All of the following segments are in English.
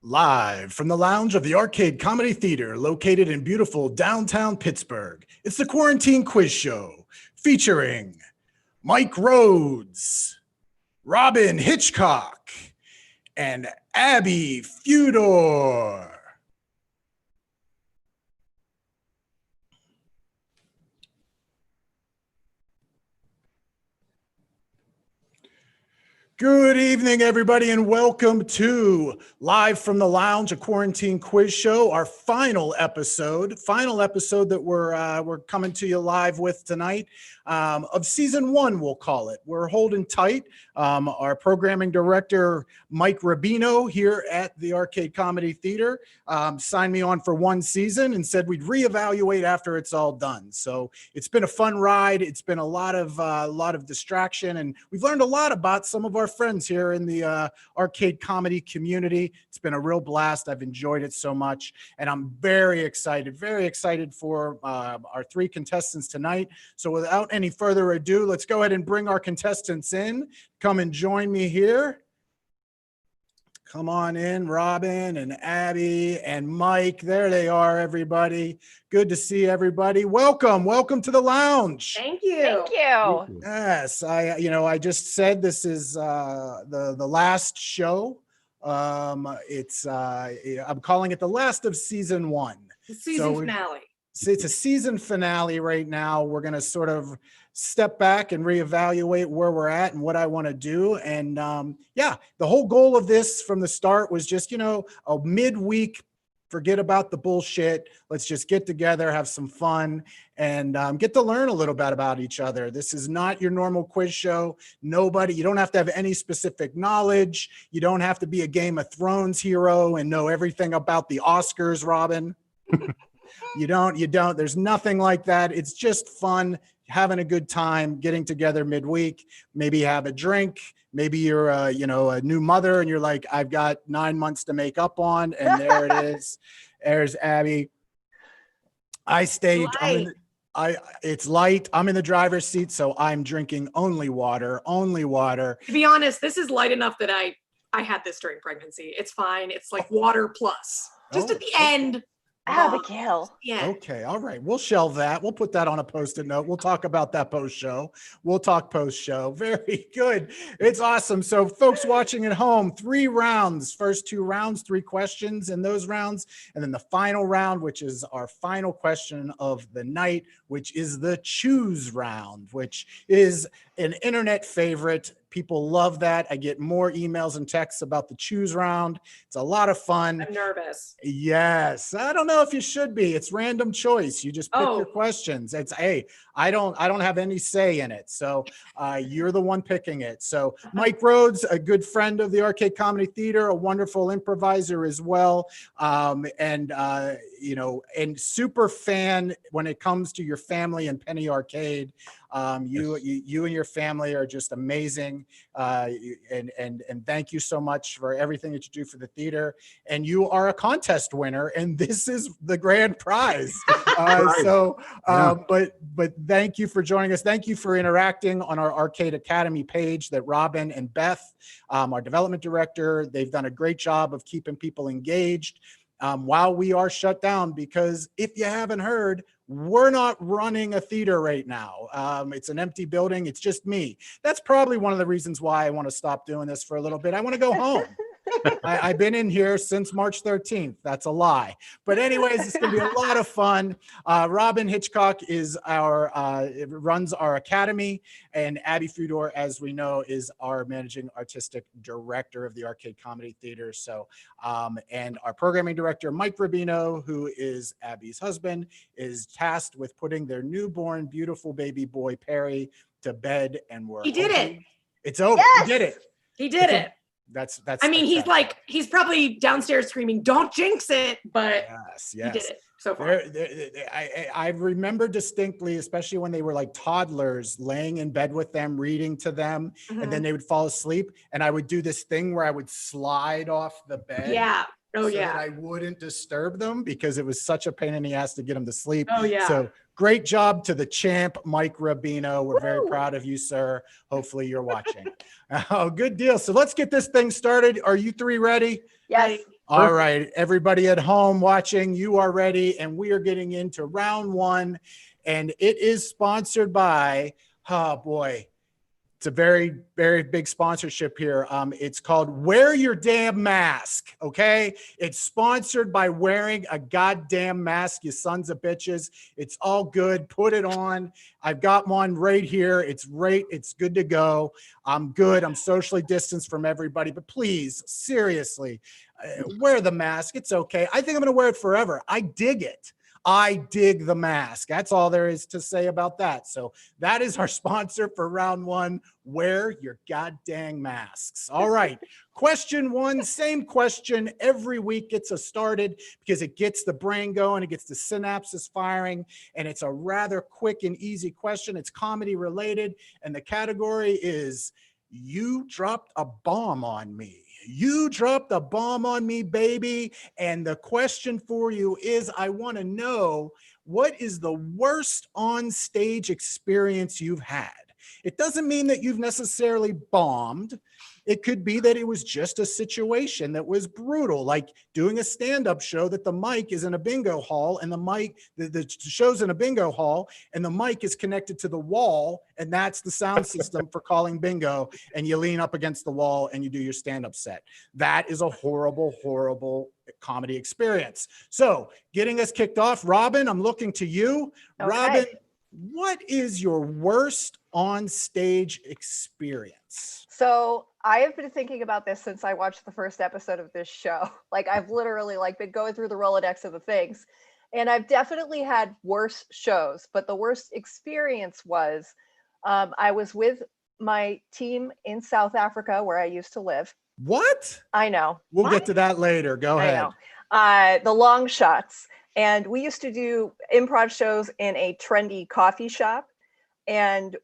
Live from the lounge of the Arcade Comedy Theater, located in beautiful downtown Pittsburgh, it's the Quarantine Quiz Show featuring Mike Rhodes, Robin Hitchcock, and Abby Fudor. Good evening, everybody, and welcome to Live from the Lounge, a quarantine quiz show, our final episode that we're coming to you live with tonight of season one, we'll call it. We're holding tight. Our programming director, Mike Rubino, here at the Arcade Comedy Theater, signed me on for one season and said we'd reevaluate after it's all done. So it's been a fun ride. It's been a lot of distraction, and we've learned a lot about some of our friends here in the arcade comedy community. It's been a real blast. I've enjoyed it so much, and I'm very excited for our three contestants tonight. So without any further ado, let's go ahead and bring our contestants in. Come and join me here. Come on in, Robin and Abby and Mike. There they are, everybody. Good to see everybody. Welcome to the lounge. Thank you. Thank you. Yes, I just said this is the last show. I'm calling it the last of season one. The season finale. It's a season finale right now. We're going to sort of step back and reevaluate where we're at and what I want to do. And the whole goal of this from the start was just, a midweek, forget about the bullshit. Let's just get together, have some fun, and get to learn a little bit about each other. This is not your normal quiz show. You don't have to have any specific knowledge. You don't have to be a Game of Thrones hero and know everything about the Oscars, Robin. You don't. There's nothing like that. It's just fun, having a good time, getting together midweek, maybe have a drink. Maybe you're a new mother and you're like, I've got 9 months to make up on, and there it is. There's Abby. It's light. I'm in the driver's seat, so I'm drinking only water. To be honest, this is light enough that I had this during pregnancy. It's fine. It's like water plus. Just at the end. Abigail. Yeah. Okay. All right. We'll shelve that. We'll put that on a Post-it note. We'll talk about that post-show. We'll talk post-show. Very good. It's awesome. So folks watching at home, 3 rounds, first 2 rounds, 3 questions in those rounds. And then the final round, which is our final question of the night, which is the choose round, which is an internet favorite. People love that. I get more emails and texts about the choose round. It's a lot of fun. I'm nervous. Yes. I don't know if you should be. It's random choice. You just pick your questions. It's, hey, I don't have any say in it. So you're the one picking it. So Mike Rhodes, a good friend of the Arcade Comedy Theater, a wonderful improviser as well. And super fan when it comes to your family and Penny Arcade. You and your family are just amazing. And thank you so much for everything that you do for the theater. And you are a contest winner, and this is the grand prize. But thank you for joining us. Thank you for interacting on our Arcade Academy page that Robin and Beth, our development director, they've done a great job of keeping people engaged while we are shut down, because if you haven't heard, we're not running a theater right now. It's an empty building. It's just me. That's probably one of the reasons why I want to stop doing this for a little bit. I want to go home. I've been in here since March 13th. That's a lie. But anyways, it's going to be a lot of fun. Robin Hitchcock runs our academy, and Abby Fudor, as we know, is our managing artistic director of the Arcade Comedy Theater. So, and our programming director, Mike Rubino, who is Abby's husband, is tasked with putting their newborn, beautiful baby boy, Perry, to bed. And He did it. It's over. Yes! He did it. He did it. That's. I mean, he's probably downstairs screaming, "Don't jinx it!" But yes. he did it so far. I remember distinctly, especially when they were like toddlers, laying in bed with them, reading to them, and then they would fall asleep, and I would do this thing where I would slide off the bed. Yeah. Oh, so yeah. that I wouldn't disturb them, because it was such a pain in the ass to get them to sleep. Oh, yeah. So great job to the champ, Mike Rubino. We're very proud of you, sir. Hopefully you're watching. Oh, good deal. So let's get this thing started. Are you 3 ready? Yes. All right, everybody at home watching, you are ready, and we are getting into round one, and it is sponsored by, oh boy, it's a very, very big sponsorship here. It's called Wear Your Damn Mask, okay? It's sponsored by wearing a goddamn mask, you sons of bitches. It's all good. Put it on. I've got one right here. It's right. It's good to go. I'm good. I'm socially distanced from everybody, but please, seriously, wear the mask. It's okay. I think I'm going to wear it forever. I dig it. I dig the mask. That's all there is to say about that. So that is our sponsor for round one. Wear your goddamn masks. All right. Question one, same question every week gets us started because it gets the brain going, it gets the synapses firing, and it's a rather quick and easy question. It's comedy related, and the category is you dropped a bomb on me. You dropped a bomb on me, baby. And the question for you is, I want to know, what is the worst on stage experience you've had? It doesn't mean that you've necessarily bombed. It could be that it was just a situation that was brutal, like doing a stand-up show that the mic is in a bingo hall and the show's in a bingo hall and the mic is connected to the wall, and that's the sound system for calling bingo, and you lean up against the wall and you do your stand-up set. That is a horrible, horrible comedy experience. So getting us kicked off, Robin, I'm looking to you. Okay. Robin, what is your worst on stage experience? So I have been thinking about this since I watched the first episode of this show. Like I've literally been going through the Rolodex of the things, and I've definitely had worse shows, but the worst experience was I was with my team in South Africa where I used to live. What? I know. We'll get to that later. Go ahead. I know. The long shots. And we used to do improv shows in a trendy coffee shop. And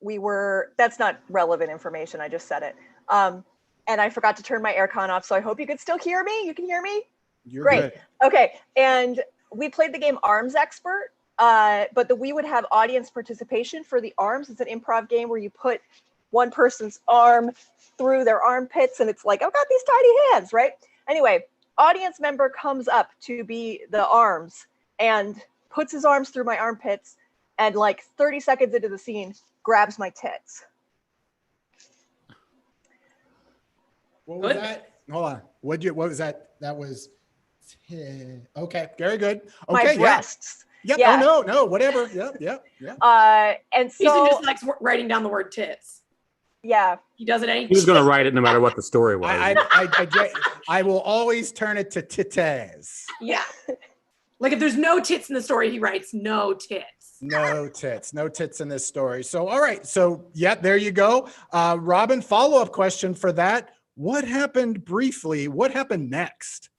that's not relevant information. I just said it. And I forgot to turn my aircon off. So I hope you can still hear me. You can hear me? You're great. Good. Okay. And we played the game Arms Expert, but we would have audience participation for the arms. It's an improv game where you put one person's arm through their armpits and it's like, I've got these tiny hands, right? Anyway, audience member comes up to be the arms and puts his arms through my armpits, and 30 seconds into the scene, grabs my tits. What was that? Hold on. What was that? That was okay. Very good. Okay. My breasts. Yep. Yeah. Oh no, whatever. Yep. And so Ethan just likes writing down the word tits. Yeah. He does it any. He was going to write it no matter what the story was. I will always turn it to titties. Yeah. Like if there's no tits in the story, he writes no tits. No tits in this story. So, all right. So, yeah, there you go. Robin, follow-up question for that. What happened briefly? What happened next?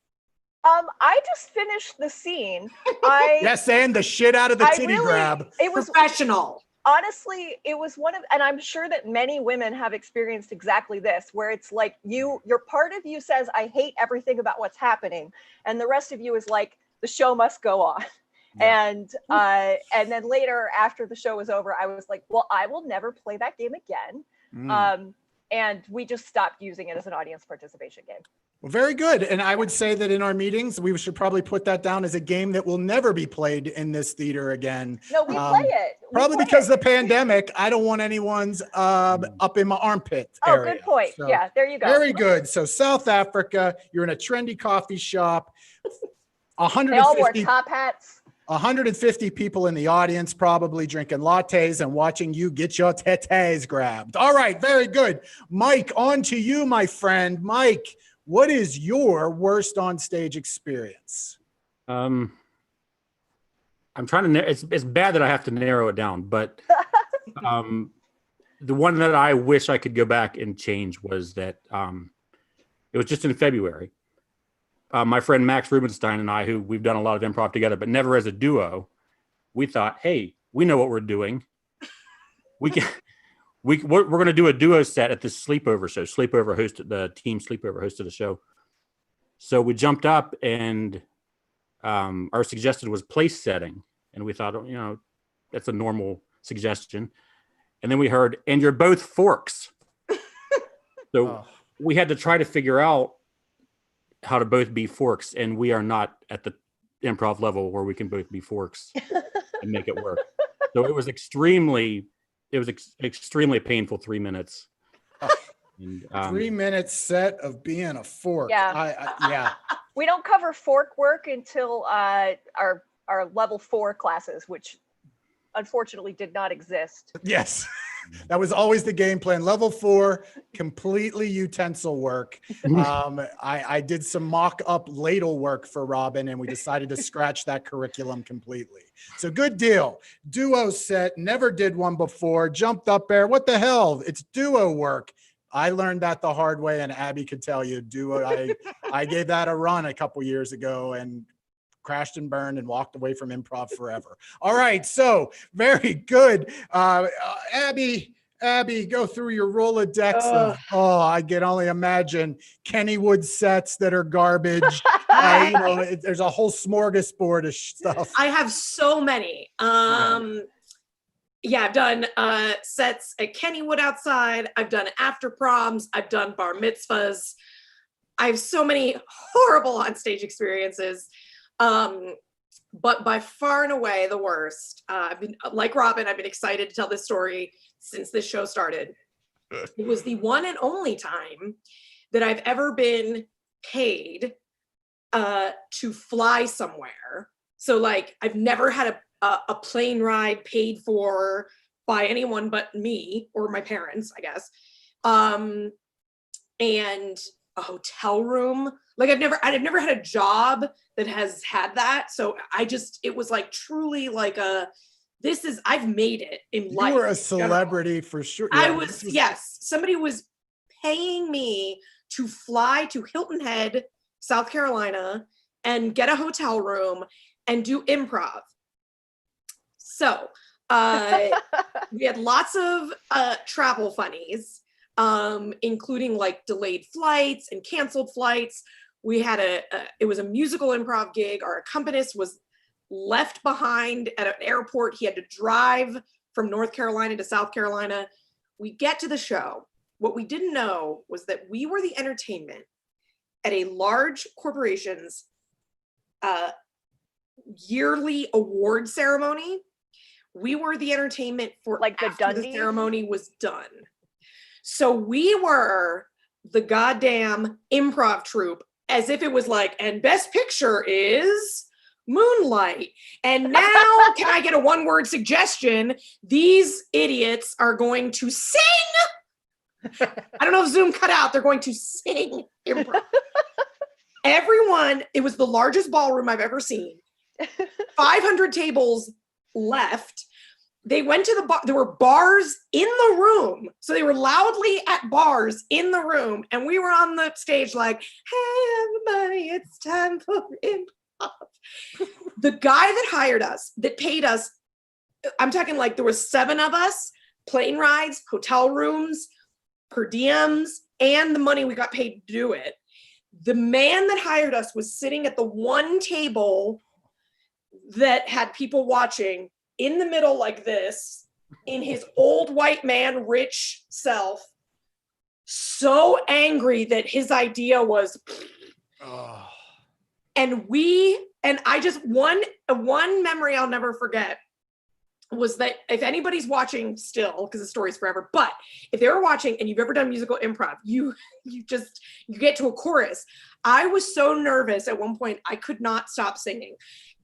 I just finished the scene. Yes, and the shit out of the titty grab. It was Professional. Honestly, it was and I'm sure that many women have experienced exactly this, where it's like your part of you says, I hate everything about what's happening. And the rest of you is like, the show must go on. Yeah. And then later after the show was over, I was like, well, I will never play that game again. And we just stopped using it as an audience participation game. Well, very good. And I would say that in our meetings, we should probably put that down as a game that will never be played in this theater again. No, we play it. Probably because of the pandemic. I don't want anyone's up in my armpit area. Oh, good point. So, yeah, there you go. Very good. So South Africa, you're in a trendy coffee shop. They all wore top hats. 150 people in the audience probably drinking lattes and watching you get your tetes grabbed. All right, very good. Mike, on to you, my friend. Mike, what is your worst on stage experience? I'm trying to. It's bad that I have to narrow it down, but the one that I wish I could go back and change was that it was just in February. My friend Max Rubenstein and I, who we've done a lot of improv together, but never as a duo, we thought, hey, we know what we're doing. We're going to do a duo set at this sleepover show. The team sleepover hosted a show. So we jumped up and our suggestion was place setting. And we thought, that's a normal suggestion. And then we heard, and you're both forks. So we had to try to figure out how to both be Forks, and we are not at the improv level where we can both be Forks and make it work. So it was extremely painful 3 minutes. And, 3 minute set of being a fork. Yeah. Yeah. We don't cover fork work until our level 4 classes, which unfortunately did not exist. Yes. That was always the game plan. Level 4, completely utensil work. I did some mock up ladle work for Robin, and we decided to scratch that curriculum completely. So good deal. Duo set, never did one before. Jumped up there. What the hell? It's duo work. I learned that the hard way, and Abby could tell you, duo. I gave that a run a couple years ago and crashed and burned and walked away from improv forever. All right, so very good. Abby, go through your Rolodex of, I can only imagine Kennywood sets that are garbage. There's a whole smorgasbord of stuff. I have so many. Yeah, I've done sets at Kennywood outside. I've done after proms. I've done bar mitzvahs. I have so many horrible onstage experiences. But by far and away the worst, I've been like Robin, I've been excited to tell this story since this show started. It was the one and only time that I've ever been paid to fly somewhere. So like I've never had a plane ride paid for by anyone but me or my parents, I guess. And a hotel room. Like I've never had a job that has had that. So it was like truly like I've made it in life. You were a celebrity for sure. Yeah, yes. Somebody was paying me to fly to Hilton Head, South Carolina, and get a hotel room and do improv. So we had lots of travel funnies, including like delayed flights and canceled flights. We had it was a musical improv gig. Our accompanist was left behind at an airport. He had to drive from North Carolina to South Carolina. We get to the show. What we didn't know was that we were the entertainment at a large corporation's yearly award ceremony. We were the entertainment for like the after Dundies? The ceremony was done. So we were the goddamn improv troupe, as if it was like, and best picture is Moonlight. And now, can I get a one-word suggestion? These idiots are going to sing. I don't know if Zoom cut out. They're going to sing improv. Everyone, it was the largest ballroom I've ever seen. 500 tables left. They went to the bar. There were bars in the room. So they were loudly at bars in the room. And we were on the stage like, hey, everybody, it's time for improv. The guy that hired us, that paid us, I'm talking like there were 7 of us, plane rides, hotel rooms, per diems, and the money we got paid to do it. The man that hired us was sitting at the one table that had people watching in the middle like this, in his old white man rich self, so angry that his idea was and I just one memory I'll never forget was that if anybody's watching still, because the story's forever, but if they were watching and you've ever done musical improv, you get to a chorus. I was so nervous at one point I could not stop singing.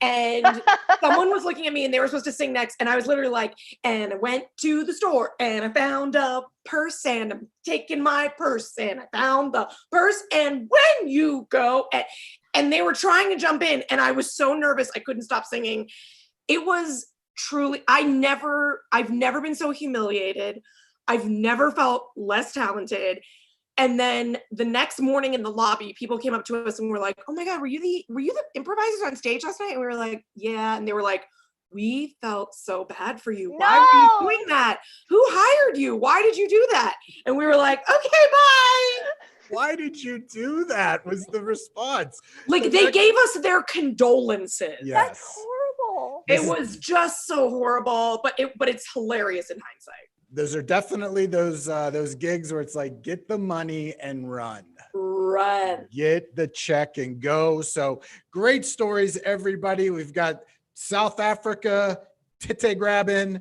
And someone was looking at me and they were supposed to sing next. And I was literally like, and I went to the store and I found a purse and I'm taking my purse and I found the purse. And when you go, and they were trying to jump in and I was so nervous I couldn't stop singing. It was truly, I've never been so humiliated. I've never felt less talented. And then the next morning in the lobby, people came up to us and were like, oh my God, were you the improvisers on stage last night? And we were like, yeah. And they were like, we felt so bad for you. Why were you doing that? Who hired you? Why did you do that? And we were like, okay, bye. Why did you do that? Was the response. Like they gave us their condolences. Yes. That's horrible. It was just so horrible, but it's hilarious in hindsight. Those are definitely those gigs where it's like, get the money and run. Run. Get the check and go. So great stories, everybody. We've got South Africa, tite grabbing.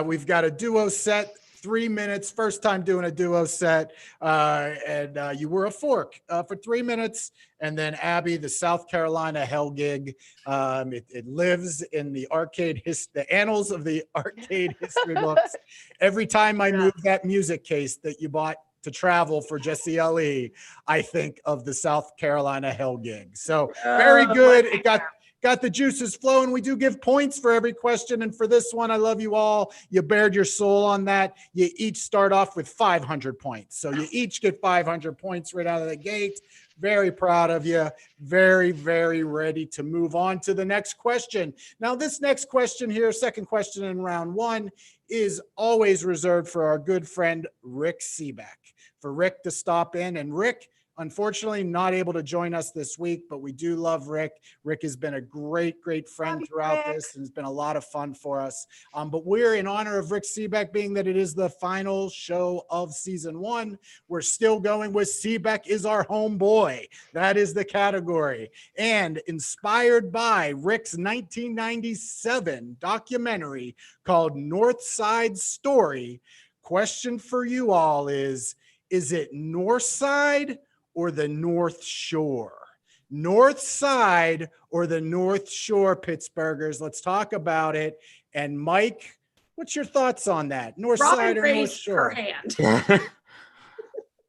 We've got a duo set, 3 minutes, first time doing a duo set. And you were a fork for 3 minutes. And then Abby, the South Carolina hell gig. It lives in the the annals of the arcade history books. Every time I move that music case that you bought to travel for Jesse LE, I think of the South Carolina hell gig. So very good. It got the juices flowing. We do give points for every question. And for this one, I love you all. You bared your soul on that. You each start off with 500 points. So you each get 500 points right out of the gate. Very proud of you. Very, very ready to move on to the next question. Now, this next question here, second question in round one, is always reserved for our good friend, Rick Seebeck. For Rick to stop in. And Rick, unfortunately, not able to join us this week, but we do love Rick. Rick has been a great, great friend throughout this, and it's been a lot of fun for us. But we're in honor of Rick Seebeck, being that it is the final show of season one. We're still going with Seebeck is our homeboy. That is the category. And inspired by Rick's 1997 documentary called North Side Story, question for you all is it North Side or the North Shore? North Side or the North Shore, Pittsburghers? Let's talk about it. And Mike, what's your thoughts on that? North Side or North raised Shore? her hand.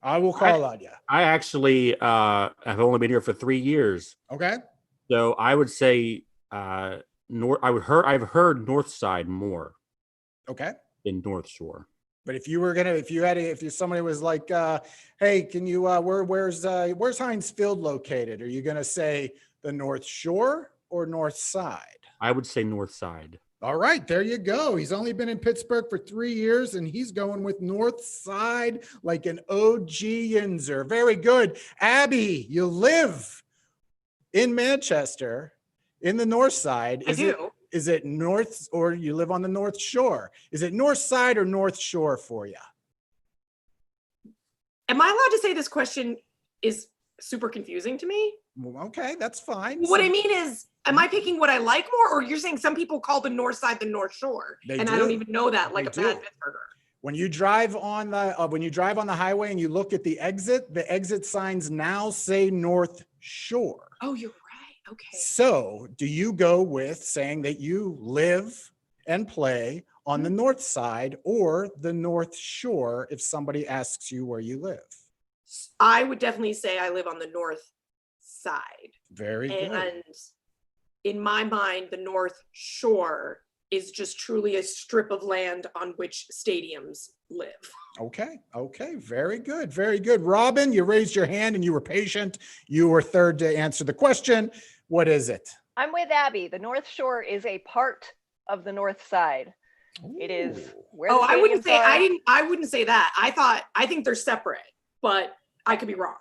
I will call on you. I actually have only been here for 3 years. Okay. So I would say I've heard North Side more Okay. than North Shore. But if somebody was like, hey, can you, where's Heinz Field located? Are you going to say the North Shore or North Side? I would say North Side. All right, there you go. He's only been in Pittsburgh for 3 years, and he's going with North Side like an OG Yinzer. Very good. Abby, you live in Manchester in the North Side. Is it North, or you live on the North Shore? Is it North Side or North Shore for you? Am I allowed to say this question is super confusing to me? Well, okay, that's fine. What I mean is, am I picking what I like more, or you're saying some people call the North Side the North Shore, They and do. I don't even know that, like They a bad do. Pittsburgher? When you drive on the highway and you look at the exit signs now say North Shore. Oh, you're right. Okay. So do you go with saying that you live and play on the North Side or the North Shore if somebody asks you where you live? I would definitely say I live on the North Side. Very good. And in my mind, the North Shore is just truly a strip of land on which stadiums live. Okay. Very good. Very good. Robin, you raised your hand and you were patient. You were third to answer the question. What is it? I'm with Abby. The North Shore is a part of the North Side. It is Ooh. where Oh, the I wouldn't stadiums say are. I wouldn't say that. I think they're separate, but I could be wrong.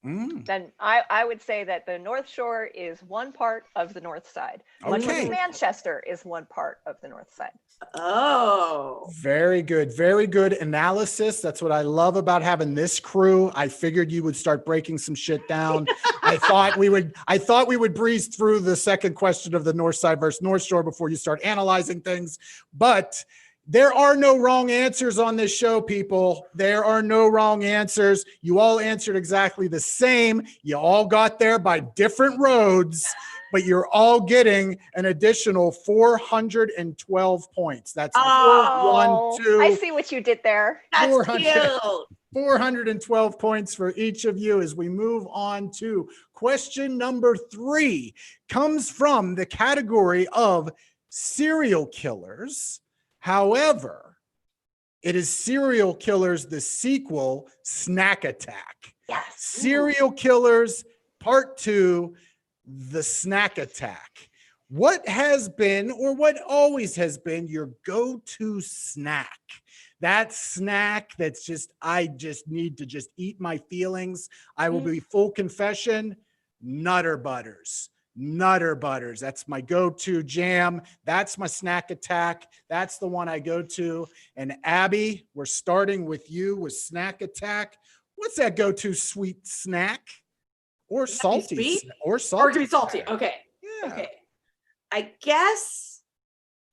Then I would say that the North Shore is one part of the North Side. Much Okay. like Manchester is one part of the North Side. Oh. Very good. Very good analysis. That's what I love about having this crew. I figured you would start breaking some shit down. I thought we would breeze through the second question of the North Side versus North Shore before you start analyzing things. But there are no wrong answers on this show, people. There are no wrong answers. You all answered exactly the same. You all got there by different roads, but you're all getting an additional 412 points. That's Oh, 4, 1, 2. I see what you did there. That's 400. cute. 412 points for each of you as we move on to question number 3. Comes from the category of serial killers. However, it is Serial Killers, the sequel, Snack Attack. Yes. Serial Killers Part 2, the Snack Attack. What has been, or what always has been, your go-to snack? That snack that's just, I just need to just eat my feelings. I will be full confession, Nutter Butters. Nutter Butters. That's my go-to jam. That's my snack attack. That's the one I go to. And Abby, we're starting with you with snack attack. What's that go-to sweet snack? Or salty? sweet? Or Or it salty? could be salty. Okay. Yeah. Okay. I guess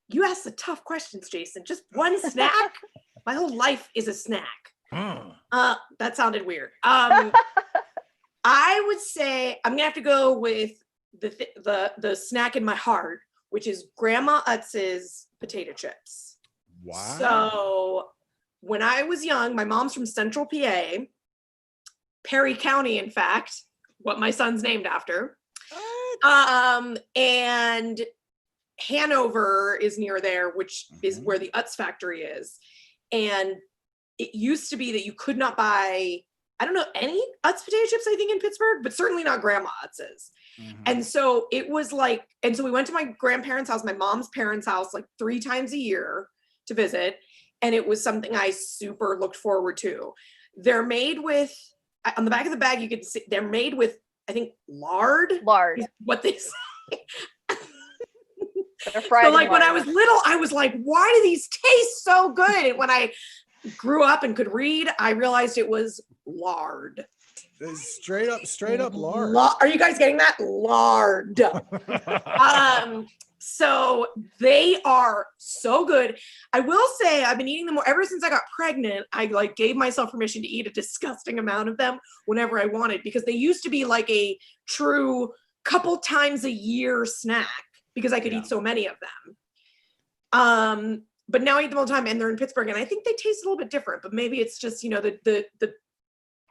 you asked the tough questions, Jason. Just one snack? My whole life is a snack. That sounded weird. I would say I'm gonna have to go with the snack in my heart, which is Grandma Utz's potato chips. Wow. So when I was young, my mom's from Central PA, Perry County, in fact, what my son's named after. And Hanover is near there, which is where the Utz factory is. And it used to be that you could not buy, I don't know, any Utz potato chips, I think, in Pittsburgh, but certainly not Grandma Utz's. And so it was like, and so we went to my grandparents' house, my mom's parents' house, like 3 times a year to visit. And it was something I super looked forward to. They're made with, on the back of the bag, you could see they're made with, I think, lard. Lard. Is what they say. They're fried So in like when I lard. was little, I was like, why do these taste so good? And when I grew up and could read, I realized it was lard. Straight up lard. Are you guys getting that? Lard. So they are so good. I will say I've been eating them ever since I got pregnant. I like gave myself permission to eat a disgusting amount of them whenever I wanted, because they used to be like a true couple times a year snack because I could eat so many of them. But now I eat them all the time, and they're in Pittsburgh, and I think they taste a little bit different, but maybe it's just, you know, the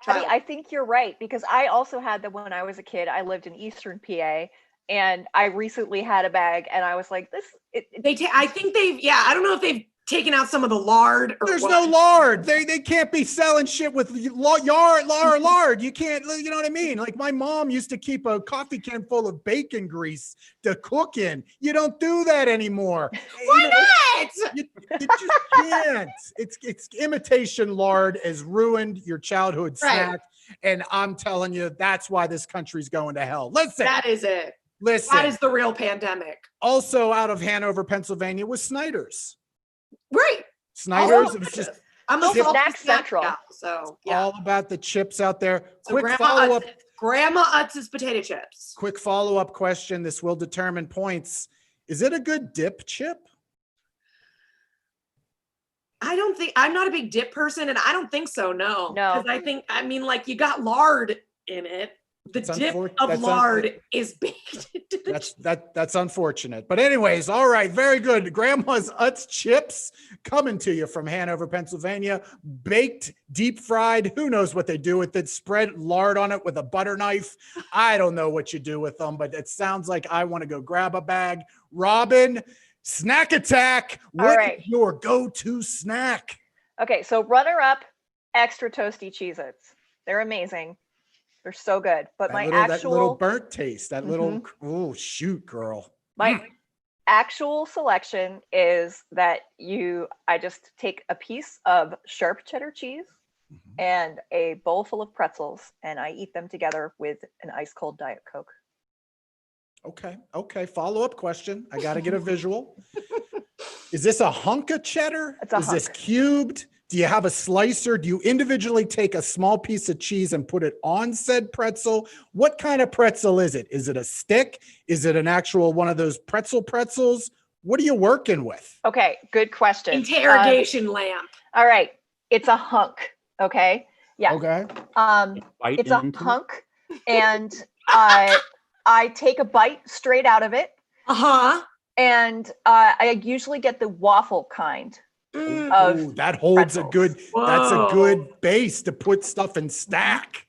Abby, I think you're right, because I also had them when I was a kid. I lived in Eastern PA, and I recently had a bag, and I was like, I think they've, I don't know if they've taken out some of the lard or There's what. no lard. They can't be selling shit with lard. You can't, you know what I mean? Like my mom used to keep a coffee can full of bacon grease to cook in. You don't do that anymore. Why not? You just can't. It's imitation lard has ruined your childhood snack. And I'm telling you, that's why this country's going to hell. Listen. That is it. Listen. That is the real pandemic. Also out of Hanover, Pennsylvania was Snyder's. Right. Snyder's. It was just I'm a Snack salty snack Central. gal, so yeah. all about the chips out there. So Quick Grandma follow-up. Grandma Utz's potato chips. Quick follow-up question. This will determine points. Is it a good dip chip? I don't think, I'm not a big dip person, and I don't think so. No. No. Because I mean, like, you got lard in it. The That's dip unfor- of lard is baked into the That's unfortunate. But anyways, all right, very good. Grandma's Utz chips coming to you from Hanover, Pennsylvania. Baked, deep fried. Who knows what they do with it? Spread lard on it with a butter knife. I don't know what you do with them, but it sounds like I want to go grab a bag. Robin, snack attack. What right. is your go-to snack? Okay, so runner up, extra toasty Cheez-Its. They're amazing. They're so good. But That little burnt taste, that little, oh, shoot, girl. my actual selection is that I just take a piece of sharp cheddar cheese and a bowl full of pretzels, and I eat them together with an ice cold Diet Coke. Okay. Follow-up question. I got to get a visual. Is this a hunk of cheddar? It's a Is this hunk. cubed? Do you have a slicer? Do you individually take a small piece of cheese and put it on said pretzel? What kind of pretzel is it? Is it a stick? Is it an actual one of those pretzels? What are you working with? Okay, good question. interrogation lamp. All right, it's a hunk. Okay, yeah. Okay. Bite It's a into it? hunk, and I take a bite straight out of it, Uh-huh. and I usually get the waffle kind. Of Ooh, that holds pretzels. that's a Whoa. good base to put stuff in stack.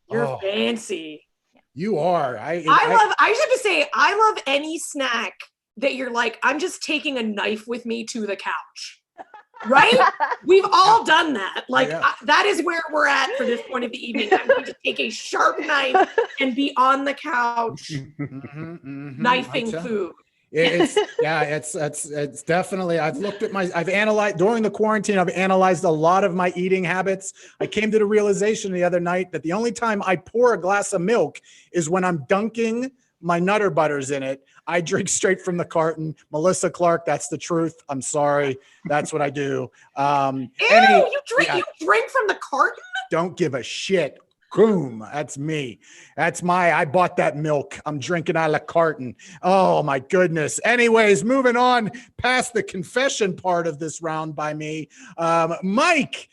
You're Oh, fancy. you are. I just have to say, I love any snack that you're like, I'm just taking a knife with me to the couch. Right? We've all done that. Like, Yeah. that is where we're at for this point of the evening. I'm going to take a sharp knife and be on the couch knifing food. It's definitely, I've analyzed during the quarantine, I've analyzed a lot of my eating habits. I came to the realization the other night that the only time I pour a glass of milk is when I'm dunking my Nutter Butter's in it. I drink straight from the carton. Melissa Clark, that's the truth. I'm sorry. That's what I do. Ew, Any- you drink from the carton? don't give a shit. Boom. That's me. I bought that milk. I'm drinking out of the carton. Oh my goodness. Anyways, moving on past the confession part of this round by me. Mike,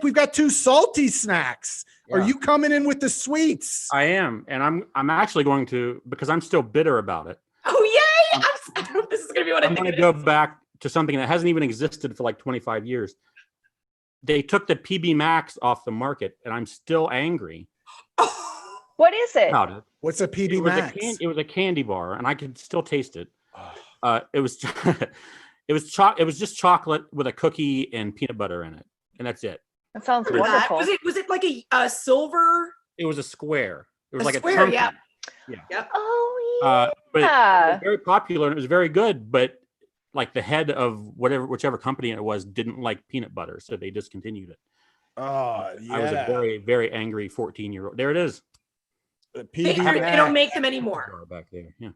we've got 2 salty snacks. Are Yeah. you coming in with the sweets? I am, and I'm actually going to, because I'm still bitter about it. Oh, yay! I don't know if this is going to be what I I'm think going it to go is. back to something that hasn't even existed for like 25 years. They took the PB Max off the market, and I'm still angry What is it? about it. What's a PB Max? It was a candy bar, and I could still taste it. Oh, It was it was just chocolate with a cookie and peanut butter in it, and that's it. That sounds What is that? wonderful. Was it like a silver? It was a square. It was A like square, a chunky. yeah. Oh But it yeah. was very popular and it was very good. But like the head of whichever company it was didn't like peanut butter, so they discontinued it. oh yeah. I was a very, very angry 14-year-old. There it is. The They, PB they Max. don't make them anymore. Jar back there. Yeah.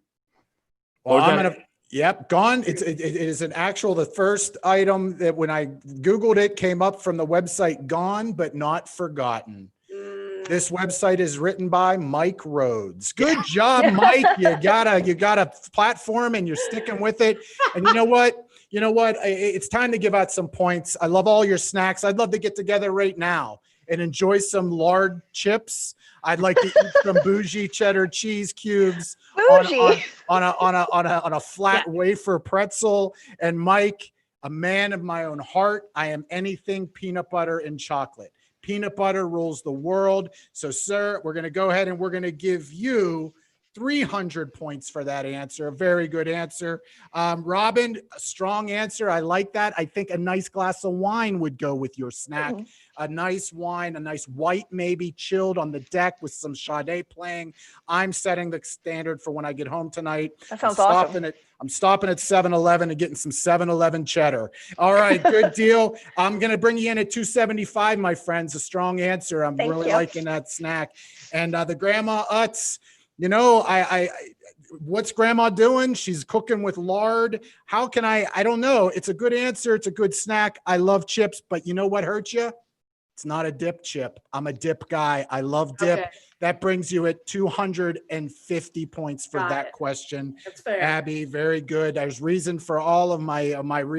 Well, What was I'm that? gonna. Yep, gone. It is an actual. The first item that when I Googled it came up from the website Gone but Not Forgotten. Mm. This website is written by Mike Rhodes. Good job, Mike. You got a platform and you're sticking with it. And you know what? It's time to give out some points. I love all your snacks. I'd love to get together right now and enjoy some lard chips. I'd like to eat some bougie cheddar cheese cubes Bougie. on a flat wafer pretzel. And Mike, a man of my own heart, I am anything peanut butter and chocolate. Peanut butter rules the world. So, sir, we're going to go ahead and we're going to give you 300 points for that answer. A very good answer. Robin, a strong answer. I like that. I think a nice glass of wine would go with your snack. Mm. A nice wine, a nice white, maybe chilled on the deck with some Sade playing. I'm setting the standard for when I get home tonight. That sounds awesome. I'm stopping at 7-Eleven and getting some 7-Eleven cheddar. All right, good deal. I'm going to bring you in at 275, my friends. A strong answer. I'm Thank really you. liking that snack. And the Grandma Utz, you know, I what's Grandma doing? She's cooking with lard. How can I don't know. It's a good answer. It's a good snack. I love chips, but you know what hurts you? It's not a dip chip. I'm a dip guy. I love dip. Okay, That brings you at 250 points for Got that it. question. that's fair. Abby, very good. There's reason for all of my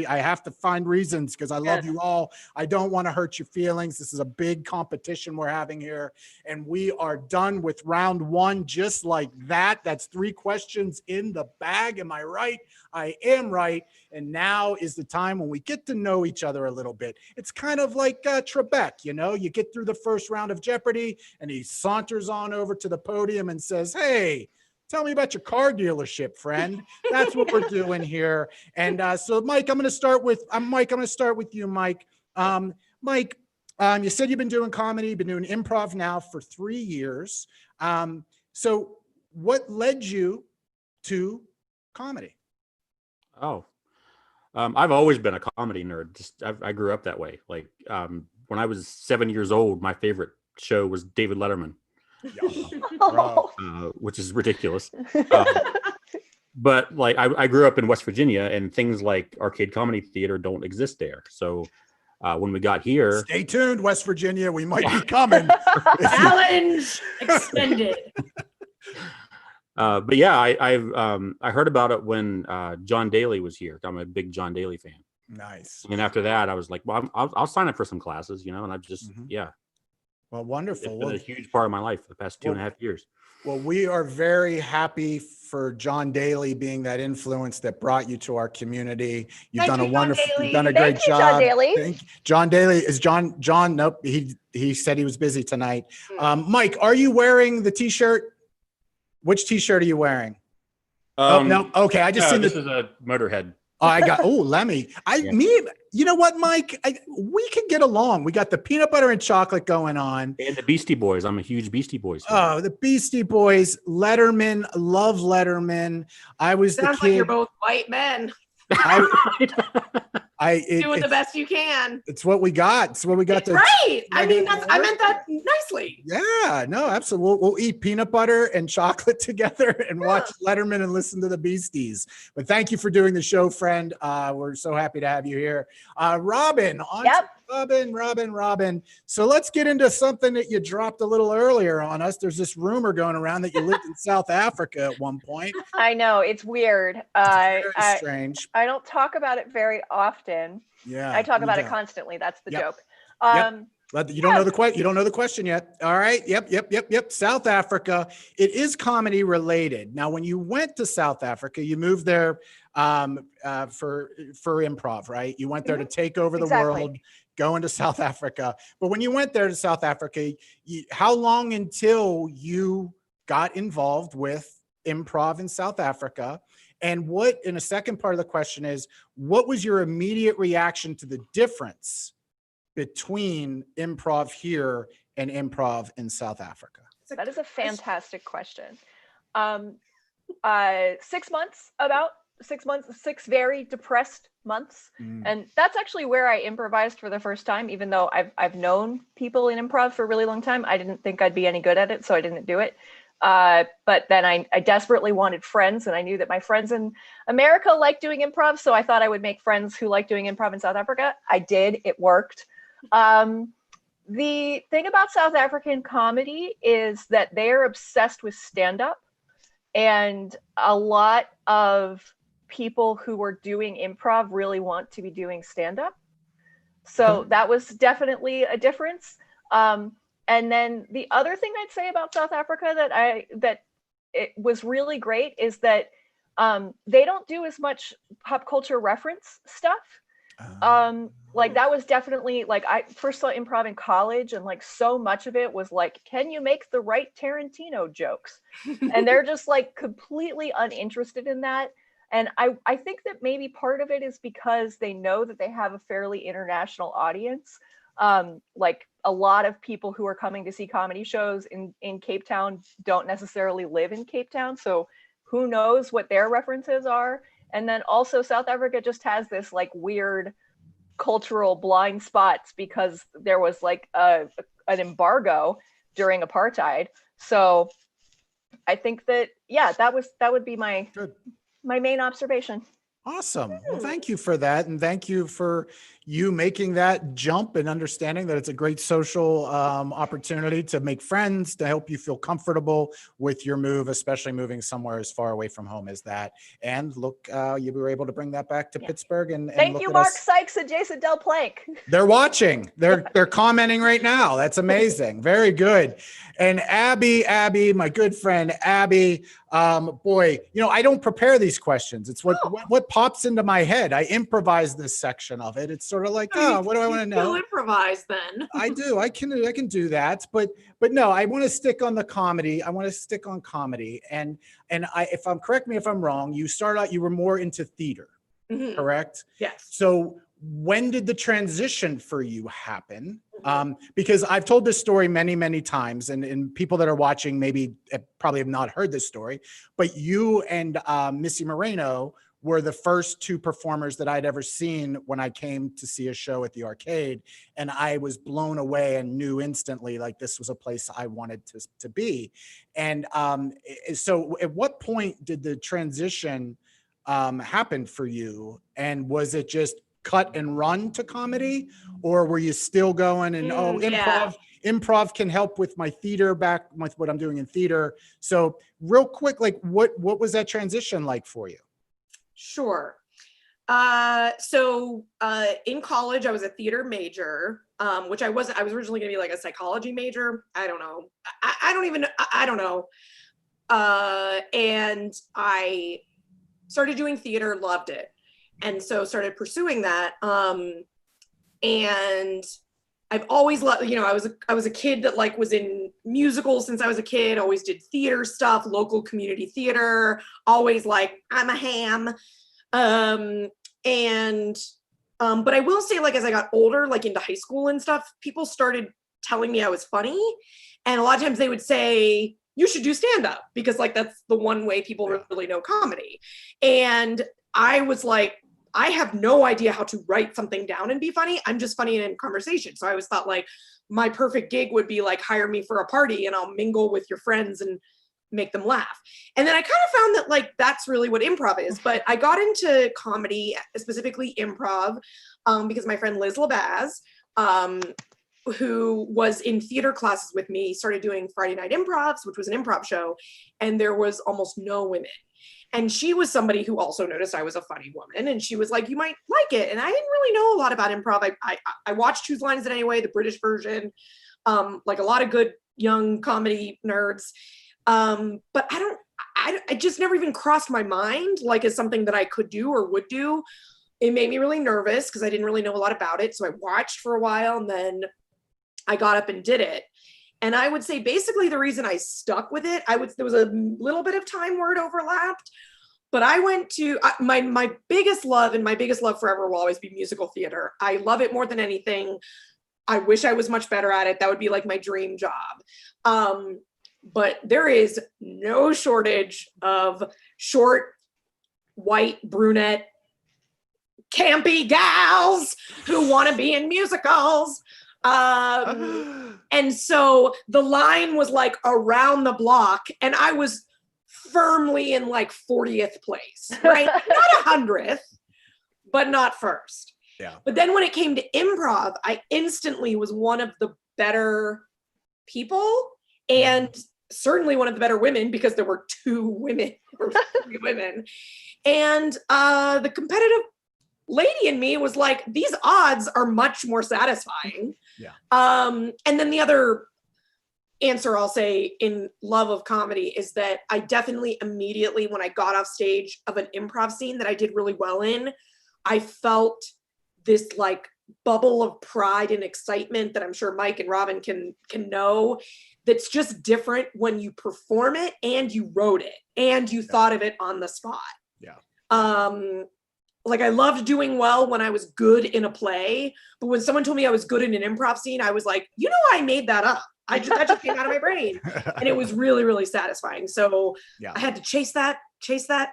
I have to find reasons because I love Yes. you all. I don't want to hurt your feelings. This is a big competition we're having here, and we are done with round 1 just like that. That's 3 questions in the bag. Am I right? I am right. And now is the time when we get to know each other a little bit. It's kind of like Trebek, you know, you get through the first round of Jeopardy and he saunters on over to the podium and says, "Hey, tell me about your car dealership, friend." That's what we're doing here. And so Mike, I'm going to start with you, Mike. Mike, you said you've been doing comedy, you've been doing improv now for 3 years. So what led you to comedy? Oh, I've always been a comedy nerd. I grew up that way. Like when I was 7 years old, my favorite show was David Letterman, Oh. which is ridiculous. But like I grew up in West Virginia, and things like arcade comedy theater don't exist there. So when we got here, Stay tuned, West Virginia. We might be coming. Challenge extended. but yeah, I heard about it when John Daly was here. I'm a big John Daly fan. Nice. And after that, I was like, well, I'll sign up for some classes, you know. And I've just Mhm. yeah, Well, it's wonderful. been a huge part of my life for the past 2.5 years. Well, we are very happy for John Daly being that influence that brought you to our community. You've Thank done a you, John wonderful, Daly. you've done a Thank great you, job. John Daly. Thank you. John Daly is John. Nope. He said he was busy tonight. Hmm. Mike, are you wearing the t-shirt? Which t-shirt are you wearing? Oh, no. Okay. I just Yeah, seen this the, is a Motorhead. I got, Lemmy. Yeah. You know what, Mike? We could get along. We got the peanut butter and chocolate going on. And the Beastie Boys. I'm a huge Beastie Boys fan. Oh, the Beastie Boys, Letterman, love Letterman. I was the Sounds like you're kid. both white men. I Doing the best you can. It's what we got. It's what we got. Right. I mean, I meant that nicely. Yeah, no, absolutely. We'll eat peanut butter and chocolate together and watch Letterman and listen to the Beasties. But thank you for doing the show, friend. We're so happy to have you here. Robin, Robin. So let's get into something that you dropped a little earlier on us. There's this rumor going around that you lived in South Africa at one point. I know, it's weird. Very strange. I don't talk about it very often. Yeah, I talk we about it don't. constantly. That's the Yep. joke. You don't know the question. You don't know the question yet. All right. Yep. South Africa. It is comedy related. Now, when you went to South Africa, you moved there for improv, right? You went there to take over the world, go into South Africa. But when you went there to South Africa, how long until you got involved with improv in South Africa? And in a second part of the question is, what was your immediate reaction to the difference between improv here and improv in South Africa? That is a fantastic question. 6 months, about 6 months, 6 very depressed months. And that's actually where I improvised for the first time, even though I've known people in improv for a really long time. I didn't think I'd be any good at it, so I didn't do it. But then I desperately wanted friends, and I knew that my friends in America liked doing improv, so I thought I would make friends who like doing improv in South Africa. I did. It worked. The thing about South African comedy is that they're obsessed with stand-up, and a lot of people who were doing improv really want to be doing stand-up. So that was definitely a difference. And then the other thing I'd say about South Africa that it was really great is that they don't do as much pop culture reference stuff. Like that was definitely, like, I first saw improv in college, and like so much of it was like, can you make the right Tarantino jokes? And they're just like completely uninterested in that. And I think that maybe part of it is because they know that they have a fairly international audience. Like a lot of people who are coming to see comedy shows in Cape Town don't necessarily live in Cape Town. So who knows what their references are. And then also South Africa just has this like weird cultural blind spots because there was like an embargo during apartheid. So I think that, yeah, that would be my main observation. Awesome. Well, thank you for that. And thank you for you making that jump and understanding that it's a great social opportunity to make friends, to help you feel comfortable with your move, especially moving somewhere as far away from home as that. And look, you were able to bring that back to Pittsburgh. And thank look you, at Mark us. Sykes and Jason Del Plank. They're watching. They're commenting right now. That's amazing. Very good. And Abby, my good friend, Abby, boy, I don't prepare these questions. It's what pops into my head. I improvise this section of it. It's sort of like, what do I want to know? You'll improvise then. I do. I can do that. But no, I want to stick on the comedy. I want to stick on comedy. And correct me if I'm wrong, you started out, you were more into theater, correct? Yes. So when did the transition for you happen? Because I've told this story many, many times, and people that are watching maybe probably have not heard this story, but you and Missy Moreno were the first 2 performers that I'd ever seen when I came to see a show at the arcade. And I was blown away and knew instantly, like, this was a place I wanted to be. And so at what point did the transition happen for you? And was it just cut and run to comedy, or were you still going and improv can help with my theater back with what I'm doing in theater? So real quick, like what was that transition like for you? Sure. So in college, I was a theater major, which I was originally gonna be like a psychology major. I don't know. I don't know. And I started doing theater, loved it. And so started pursuing that. And I've always loved, I was a kid that like was in musicals since I was a kid, always did theater stuff, local community theater, always like, I'm a ham. But I will say, like, as I got older, like into high school and stuff, people started telling me I was funny. And a lot of times they would say, you should do stand-up, because like, that's the one way people really know comedy. And I was like, I have no idea how to write something down and be funny. I'm just funny in conversation. So I always thought like my perfect gig would be like hire me for a party and I'll mingle with your friends and make them laugh. And then I kind of found that like that's really what improv is. But I got into comedy, specifically improv, because my friend Liz Labaz, who was in theater classes with me, started doing Friday Night Improvs, which was an improv show, and there was almost no women. And she was somebody who also noticed I was a funny woman, and she was like, "You might like it." And I didn't really know a lot about improv. I watched Whose Line Is It Anyway, the British version, like a lot of good young comedy nerds. But I just never even crossed my mind like as something that I could do or would do. It made me really nervous because I didn't really know a lot about it. So I watched for a while and then I got up and did it. And I would say basically the reason I stuck with it, there was a little bit of time where it overlapped, but I went to my biggest love, and my biggest love forever will always be musical theater. I love it more than anything. I wish I was much better at it. That would be like my dream job. But there is no shortage of short, white, brunette, campy gals who want to be in musicals. And so the line was like around the block, and I was firmly in like 40th place, right? Not 100th, but not first. Yeah. But then when it came to improv, I instantly was one of the better people, and certainly one of the better women, because there were 2 women or 3 women. And the competitive lady in me was like, these odds are much more satisfying. Yeah. And then the other answer I'll say in love of comedy is that I definitely immediately, when I got off stage of an improv scene that I did really well in, I felt this like bubble of pride and excitement that I'm sure Mike and Robin can know, that's just different when you perform it and you wrote it and you thought of it on the spot. Yeah. Like I loved doing well when I was good in a play, but when someone told me I was good in an improv scene, I was like, you know, I made that up. That just came out of my brain, and it was really, really satisfying. So Yeah. I had to chase that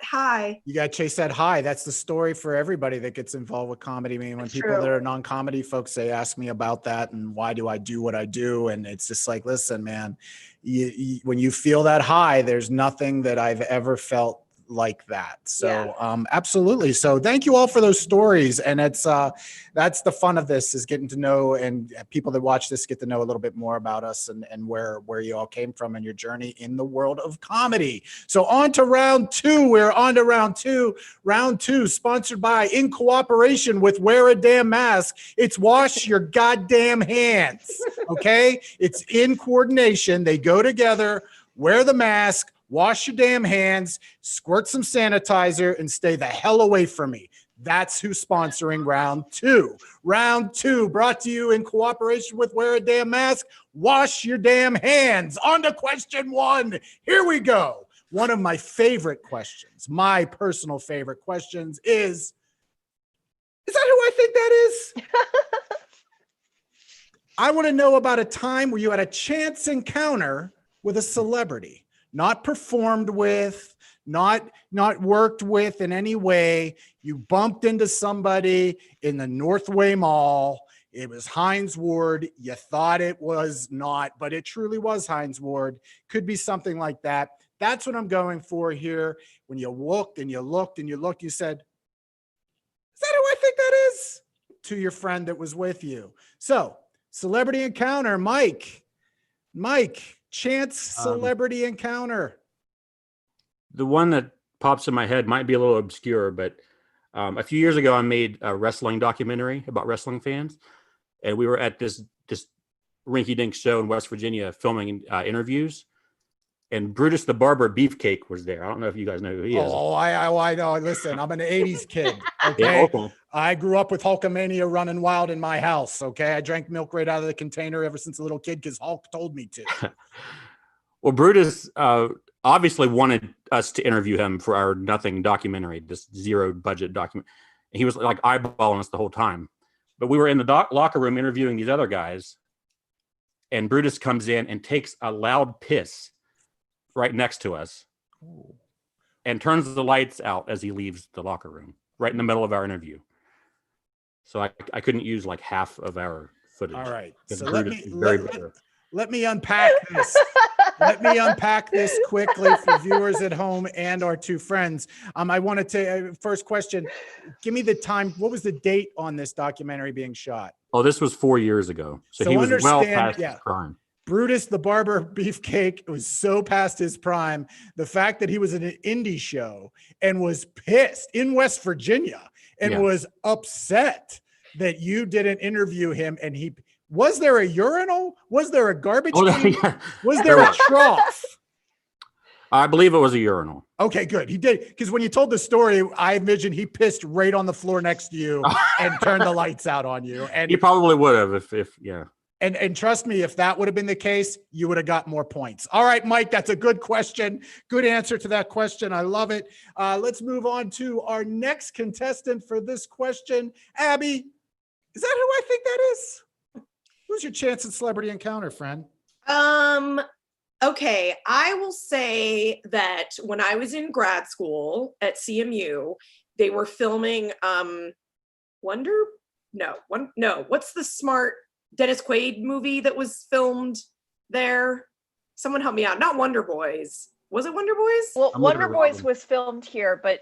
high. You got to chase that high. That's the story for everybody that gets involved with comedy. I mean, when That's people true. that are non-comedy folks, they ask me about that and why do I do what I do? And it's just like, listen, man, when you feel that high, there's nothing that I've ever felt like that. So absolutely. So thank you all for those stories. And it's that's the fun of this, is getting to know, and people that watch this get to know a little bit more about us and where you all came from and your journey in the world of comedy. So on to round 2. We're on to round 2. Round 2 sponsored by, in cooperation with Wear a Damn Mask. It's wash your goddamn hands. Okay. It's in coordination. They go together. Wear the mask, wash your damn hands, squirt some sanitizer, and stay the hell away from me. That's who's sponsoring round 2. Round 2 brought to you in cooperation with Wear a Damn Mask. Wash your damn hands. On to question 1. Here we go. One of my favorite questions, my personal favorite questions is that who I think that is? I want to know about a time where you had a chance encounter with a celebrity, not performed with, not worked with in any way. You bumped into somebody in the Northway Mall. It was Hines Ward. You thought it was not, but it truly was Hines Ward. Could be something like that. That's what I'm going for here. When you looked and you looked and you looked, you said, is that who I think that is? To your friend that was with you. So, celebrity encounter, Mike, chance celebrity encounter. The one that pops in my head might be a little obscure, but a few years ago, I made a wrestling documentary about wrestling fans, and we were at this rinky-dink show in West Virginia filming interviews, and Brutus the Barber Beefcake was there. I don't know if you guys know who he is. Oh, I know. Listen, I'm an 80s kid. Okay. Yeah, okay. I grew up with Hulkamania running wild in my house. Okay. I drank milk right out of the container ever since a little kid because Hulk told me to. Well, Brutus obviously wanted us to interview him for our nothing documentary, this zero budget document. He was like eyeballing us the whole time. But we were in the locker room interviewing these other guys, and Brutus comes in and takes a loud piss right next to us and turns the lights out as he leaves the locker room. right in the middle of our interview. So I couldn't use like half of our footage. All right. Because So Brutus is very bitter. let me unpack this. Let me unpack this quickly for viewers at home and our two friends. I want to take first question. Give me the time. What was the date on this documentary being shot? Oh, this was 4 years ago. So So he was well understand- past yeah. his prime. Brutus the Barber Beefcake was so past his prime. The fact that he was in an indie show and was pissed in West Virginia and Yeah. was upset that you didn't interview him. And was there a urinal? Was there a garbage Oh, can? yeah. Was there There a was. trough? I believe it was a urinal. Okay, good. He did. Because when you told the story, I envisioned he pissed right on the floor next to you and turned the lights out on you. And He probably would have if yeah. And trust me, if that would have been the case, you would have got more points. All right, Mike, that's a good question. Good answer to that question. I love it. Let's move on to our next contestant for this question. Abby, is that who I think that is? Who's your chance at celebrity encounter, friend? Okay, I will say that when I was in grad school at CMU, they were filming what's the smart Dennis Quaid movie that was filmed there? Someone help me out. Not Wonder Boys. Was it Wonder Boys? Well, I'm looking Wonder at Boys Robin. was filmed here, but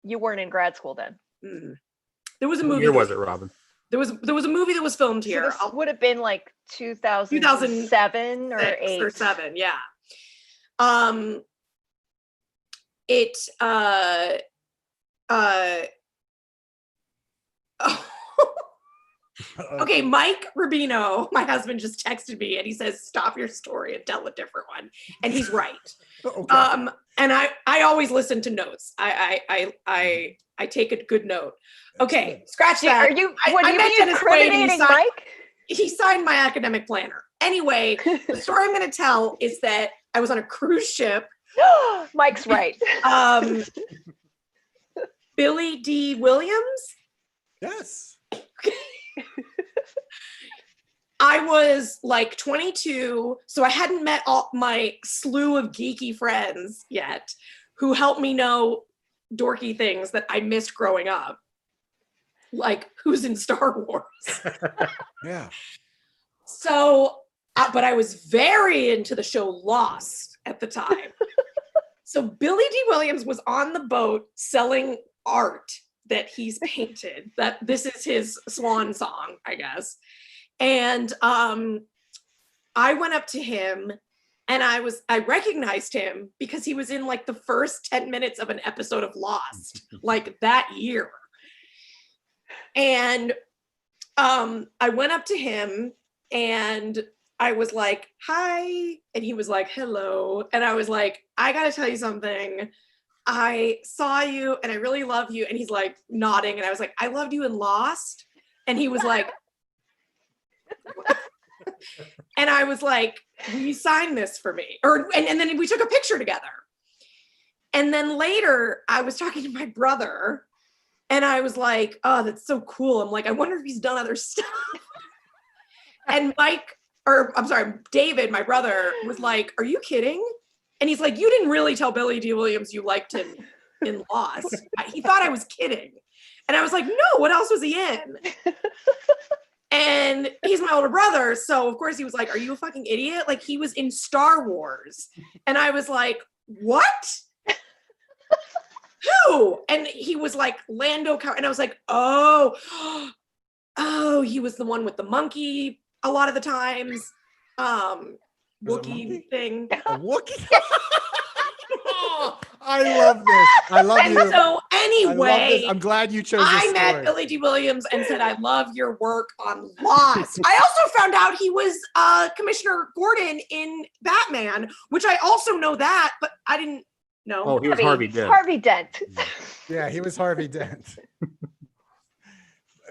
you weren't in grad school then. There was a What movie. year was it, Robin? There was a movie that was filmed So here. this would have been like 2007 or 6 8. or 7, yeah. It okay, Mike Rubino, my husband, just texted me and he says, "Stop your story and tell a different one." And he's right. Okay. And I always listen to notes. I take a good note. Okay, scratch that. Are you? I- What I are you met being Dennis Quaid and he incriminating, signed- Mike? He signed my academic planner. Anyway, the story I'm going to tell is that I was on a cruise ship. Mike's right. Billy D. Williams. Yes. I was like 22, so I hadn't met all my slew of geeky friends yet who helped me know dorky things that I missed growing up. Like who's in Star Wars. Yeah. So, but I was very into the show Lost at the time. So Billy D. Williams was on the boat selling art that he's painted. That this is his swan song, I guess. And I went up to him and I recognized him because he was in like the first 10 minutes of an episode of Lost, like that year. And I went up to him and I was like, "Hi." And he was like, "Hello." And I was like, "I got to tell you something. I saw you and I really love you." And he's like nodding. And I was like, "I loved you in Lost." And he was like, and I was like, "Will you sign this for me?" And then we took a picture together. And then later I was talking to my brother and I was like, "Oh, that's so cool." I'm like, "I wonder if he's done other stuff." And David, my brother, was like, "Are you kidding?" And he's like, "You didn't really tell Billy D. Williams you liked him in Lost." He thought I was kidding. And I was like, "No, what else was he in?" And he's my older brother. So of course he was like, "Are you a fucking idiot? Like he was in Star Wars." And I was like, "What? Who?" And he was like, "Lando Cal." And I was like, oh, he was the one with the monkey a lot of the times. Was it Wookiee monkey? thing. A Wookiee? Oh, I love this. I love And you. so I love anyway, this. I'm glad you chose I this met story. Billy D. Williams and said, "I love your work on Lost." I also found out he was Commissioner Gordon in Batman, which I also know that, but I didn't know. Oh, he was Harvey Dent. Harvey Dent. Yeah, he was Harvey Dent.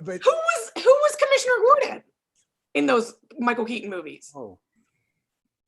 But Who was Commissioner Gordon in those Michael Keaton movies? Oh.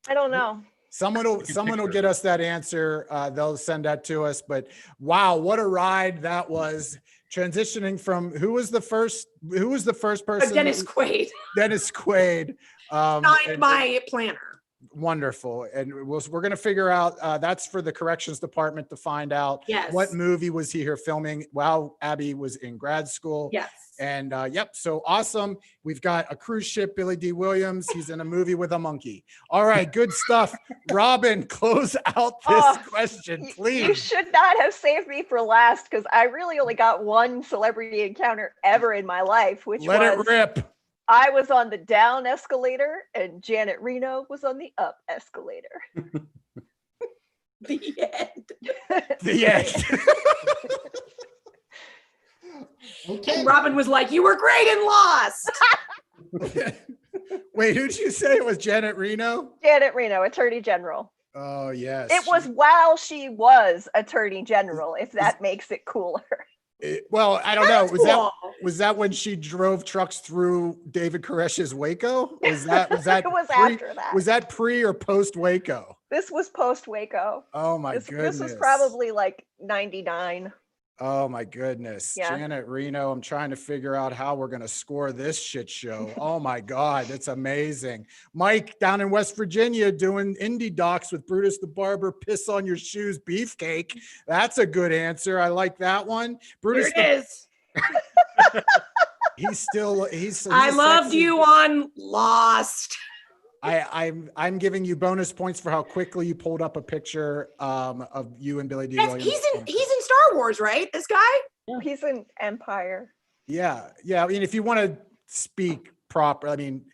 I don't know. someone will get us that answer. They'll send that to us. But wow, what a ride that was! Transitioning from who was the first person? Dennis Quaid Dennis Quaid. signed And my planner. Wonderful. And we're going to figure out, that's for the corrections department to find out Yes. what movie was he here filming while Abby was in grad school. Yes. And yep, so awesome. We've got a cruise ship, Billy D. Williams. He's in a movie with a monkey. All right, good stuff. Robin, close out this question, You please. should not have saved me for last because I really only got one celebrity encounter ever in my life, which Let was it rip. I was on the down escalator and Janet Reno was on the up escalator. The end. The end. Okay. And Robin was like, "You were great and lost." Wait, who'd you say it was? Janet Reno? Janet Reno, Attorney General. Oh, yes. It was while she was Attorney General, if that makes it cooler. Well, I don't know. That's cool. Was that when she drove trucks through David Koresh's Waco? Was that It was after that. Was that pre or post Waco? This was post Waco. Oh my goodness. This was probably like 99. Oh my goodness. Yeah. Janet Reno, I'm trying to figure out how we're going to score this shit show. Oh my God, that's amazing. Mike down in West Virginia doing indie docs with Brutus the Barber, piss on your shoes, beefcake. That's a good answer. I like that one. Here Brutus, it is. he's I loved sexy. you on Lost. I'm giving you bonus points for how quickly you pulled up a picture of you and Billy D. Yes, Williams. he's in Star Wars, right? This guy. He's in Empire. Yeah. I mean, if you want to speak proper, I mean,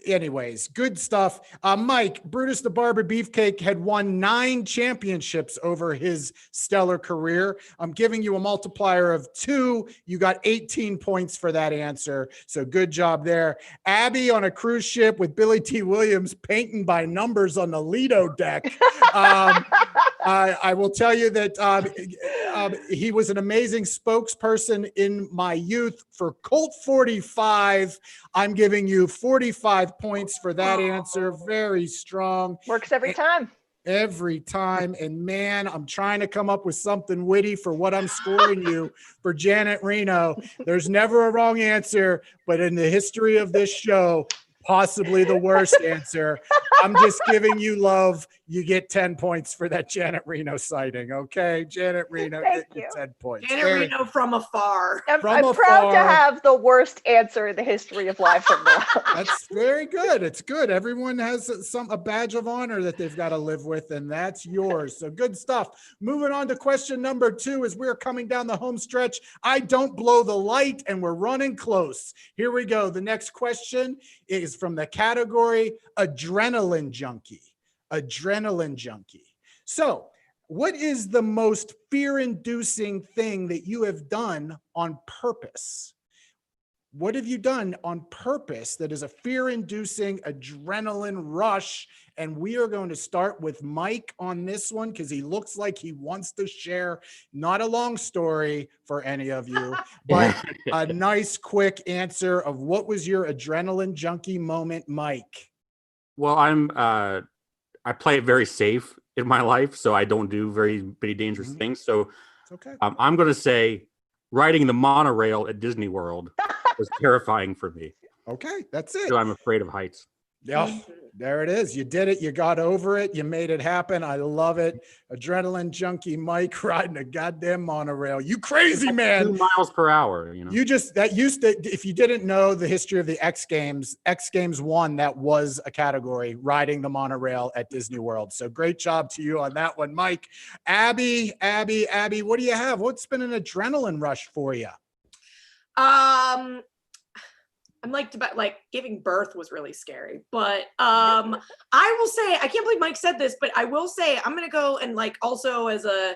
anyways, good stuff. Mike, Brutus the Barber Beefcake had won 9 championships over his stellar career. I'm giving you a multiplier of 2. You got 18 points for that answer. So good job there. Abby on a cruise ship with Billy T. Williams painting by numbers on the Lido deck. I will tell you that he was an amazing spokesperson in my youth for Colt 45. I'm giving you 45 points for that answer. Very strong. Works every time. Every time. And man, I'm trying to come up with something witty for what I'm scoring you for Janet Reno. There's never a wrong answer, but in the history of this show, possibly the worst answer. I'm just giving you love. You get 10 points for that Janet Reno sighting. Okay, Janet Reno, Thank get you you. 10 points. Janet Very- Reno from afar. I'm From proud to afar. have the worst answer in the history of Live from the Lounge. That's very good. It's good. Everyone has a badge of honor that they've got to live with, and that's yours. So good stuff. Moving on to question number 2 as we're coming down the home stretch. I don't blow the light, and we're running close. Here we go. The next question is from the category adrenaline junkie. Adrenaline junkie. So, what is the most fear-inducing thing that you have done on purpose? What have you done on purpose that is a fear-inducing adrenaline rush? And we are going to start with Mike on this one because he looks like he wants to share, not a long story for any of you, but a nice quick answer of what was your adrenaline junkie moment, Mike? Well, I play it very safe in my life, so I don't do very dangerous things. So It's okay. I'm going to say riding the monorail at Disney World was terrifying for me. Okay, that's it. So I'm afraid of heights. Yeah, there it is. You did it. You got over it. You made it happen. I love it. Adrenaline junkie Mike riding a goddamn monorail. You crazy 2 man. miles per hour, you know. If you didn't know the history of the X Games 1, that was a category, riding the monorail at Disney World. So great job to you on that one, Mike. Abby, what do you have? What's been an adrenaline rush for you? I'm like giving birth was really scary, but I will say, I can't believe Mike said this, but I will say I'm gonna go and like also as a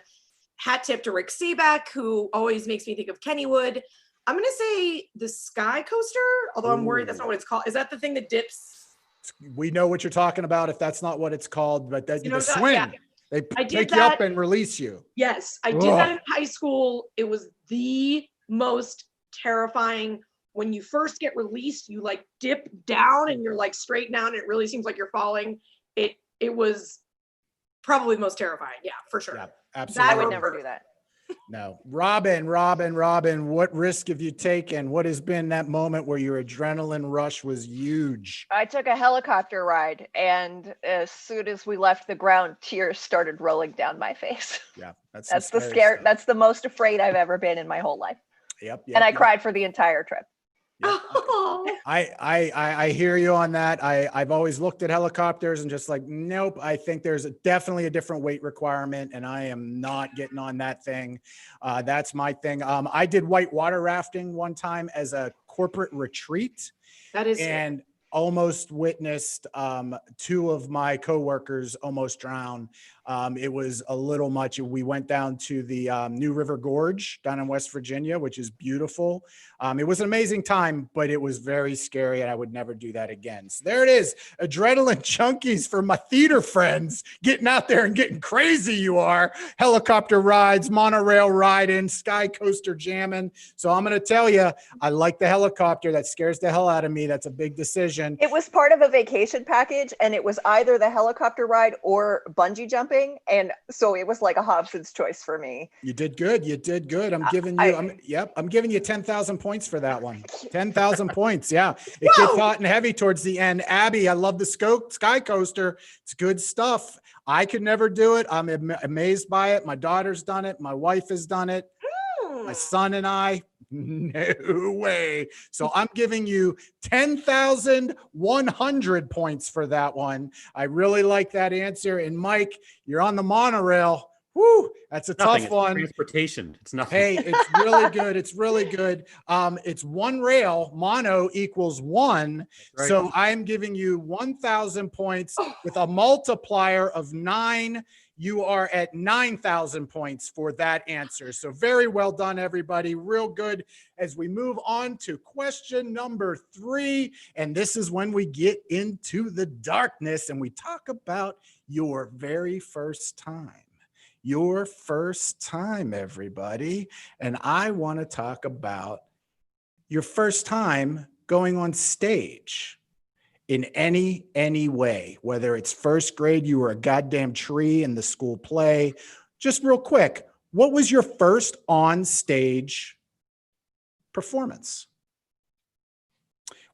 hat tip to Rick Seaback, who always makes me think of Kennywood. I'm gonna say the Sky Coaster, although I'm worried that's not what it's called. Is that the thing that dips? We know what you're talking about if that's not what it's called, but that You know the that- swing. yeah. They I did pick you up that. and release you. Yes, I did that in high school. It was the most terrifying. When you first get released, you like dip down and you're like straight down. And it really seems like you're falling. It was probably the most terrifying. Yeah, for sure. Yeah, I absolutely. would never do that. No. Robin, what risk have you taken? What has been that moment where your adrenaline rush was huge? I took a helicopter ride, and as soon as we left the ground, tears started rolling down my face. Yeah, that's That's some the scary scare. stuff. That's the most afraid I've ever been in my whole life. Yep. And I cried for the entire trip. Yep. Oh, I hear you on that. I've always looked at helicopters and just like, nope, I think there's definitely a different weight requirement, and I am not getting on that thing. That's my thing. I did white water rafting one time as a corporate retreat, that is and almost witnessed two of my coworkers almost drown. It was a little much. We went down to the New River Gorge down in West Virginia, which is beautiful. It was an amazing time, but it was very scary, and I would never do that again. So there it is. Adrenaline junkies for my theater friends, getting out there and getting crazy. You are helicopter rides, monorail riding, sky coaster jamming. So I'm going to tell you, I like the helicopter. That scares the hell out of me. That's a big decision. It was part of a vacation package, and it was either the helicopter ride or bungee jumping. And so it was like a Hobson's choice for me. You did good. You did good. I'm giving you, I'm giving you 10,000 points for that one. 10,000 points. Yeah. It gets hot and heavy towards the end. Abby, I love the sky coaster. It's good stuff. I could never do it. I'm amazed by it. My daughter's done it. My wife has done it. My son and I, no way. So I'm giving you 10,100 points for that one. I really like that answer. And Mike, you're on the monorail. Woo, that's a Nothing. tough It's one. transportation. It's nothing. Hey, it's really good. It's really good. It's one rail. Mono equals one. Right. So I'm giving you 1,000 points with a multiplier of 9. You are at 9,000 points for that answer. So very well done, everybody. Real good. As we move on to question number 3, and this is when we get into the darkness and we talk about your very first time. Your first time, everybody. And I want to talk about your first time going on stage in any way, whether it's first grade, you were a goddamn tree in the school play. Just real quick, what was your first on stage performance?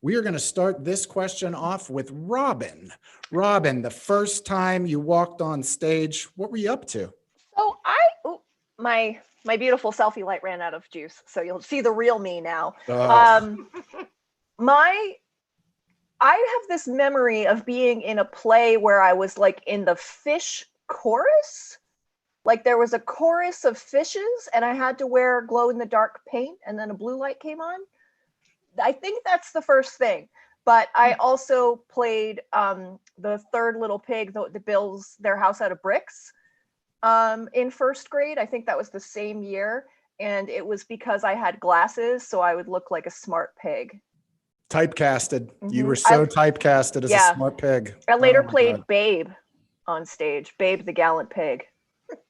We are going to start this question off with Robin. Robin, the first time you walked on stage, what were you up to? So my beautiful selfie light ran out of juice, so you'll see the real me now. I have this memory of being in a play where I was like in the fish chorus. Like there was a chorus of fishes and I had to wear glow in the dark paint, and then a blue light came on. I think that's the first thing. But I also played the third little pig that builds their house out of bricks in first grade. I think that was the same year. And it was because I had glasses, so I would look like a smart pig. Typecasted. You Mhm. were so typecasted as a smart pig. I later Oh my played God. Babe on stage, Babe the Gallant Pig.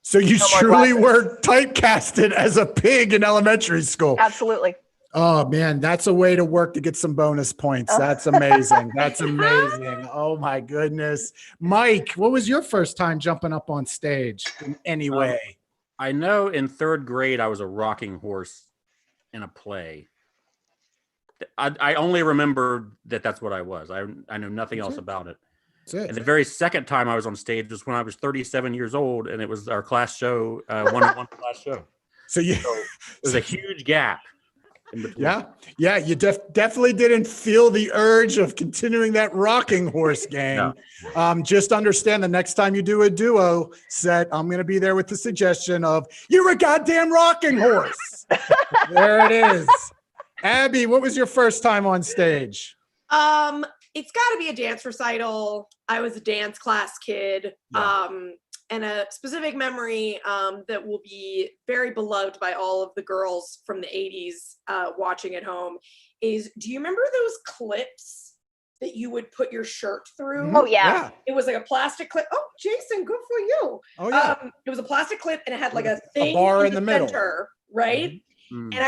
So you No more truly glasses. were typecasted as a pig in elementary school. Absolutely. Oh man, that's a way to work to get some bonus points. Oh. That's amazing. That's amazing. Oh my goodness. Mike, what was your first time jumping up on stage in any way? I know in third grade, I was a rocking horse in a play. I only remember that's what I was. I know nothing else about it. That's it. And the very second time I was on stage was when I was 37 years old, and it was our class show, one-on-one class show. So you, So there's a huge gap in between. yeah, you definitely didn't feel the urge of continuing that rocking horse game. Just understand the next time you do a duo set, I'm going to be there with the suggestion of you're a goddamn rocking horse. There it is. Abby, what was your first time on stage? It's got to be a dance recital. I was a dance class kid. Yeah. And a specific memory that will be very beloved by all of the girls from the 80s watching at home is, do you remember those clips that you would put your shirt through? Oh, yeah. It was like a plastic clip. Oh, Jason, good for you. Oh yeah. It was a plastic clip and it had like a thing bar in in the the middle. center, right? Mm. And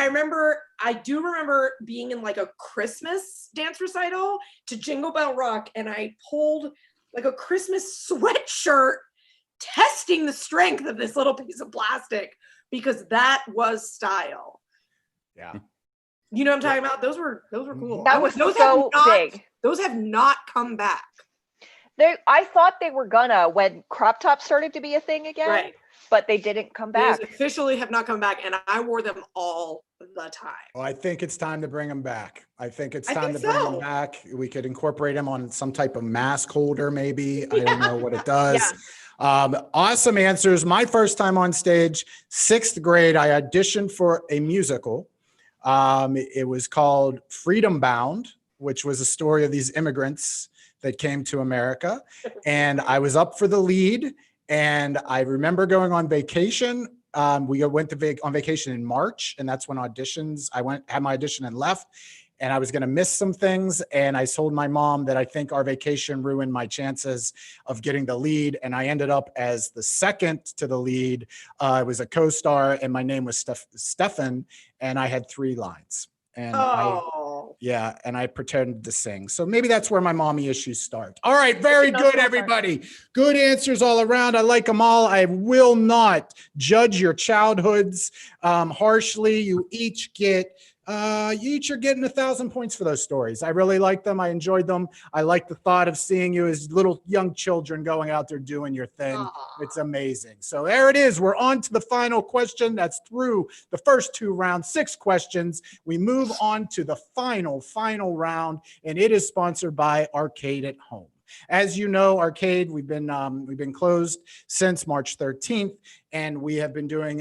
I do remember being in like a Christmas dance recital to Jingle Bell Rock, and I pulled like a Christmas sweatshirt testing the strength of this little piece of plastic because that was style. Yeah. You know what I'm talking about? Those were cool. That was those so have not, big. Those have not come back. I thought they were gonna when crop tops started to be a thing again, Right. but they didn't come back. Those officially have not come back, and I wore them all the time. Well, I think it's time to bring them back. I think it's I time to think bring them so. back. We could incorporate them on some type of mask holder, maybe. I don't know what it does. Awesome answers. My first time on stage, 6th grade, I auditioned for a musical. It was called Freedom Bound, which was a story of these immigrants that came to America. And I was up for the lead. And I remember going on vacation. We went on vacation in March, and that's when had my audition and left. And I was going to miss some things. And I told my mom that I think our vacation ruined my chances of getting the lead. And I ended up as the second to the lead. I was a co-star, and my name was Stefan, and I had 3 lines. And and I pretended to sing. So maybe that's where my mommy issues start. All right, very good, everybody. Good answers all around. I like them all. I will not judge your childhoods harshly. You each are getting 1,000 points for those stories. I really like them. I enjoyed them. I like the thought of seeing you as little young children going out there doing your thing. Aww. It's amazing. So there it is. We're on to the final question. That's through the first 2 rounds, 6 questions. We move on to the final round, and it is sponsored by Arcade at Home. As you know, Arcade, we've been closed since March 13th, and we have been doing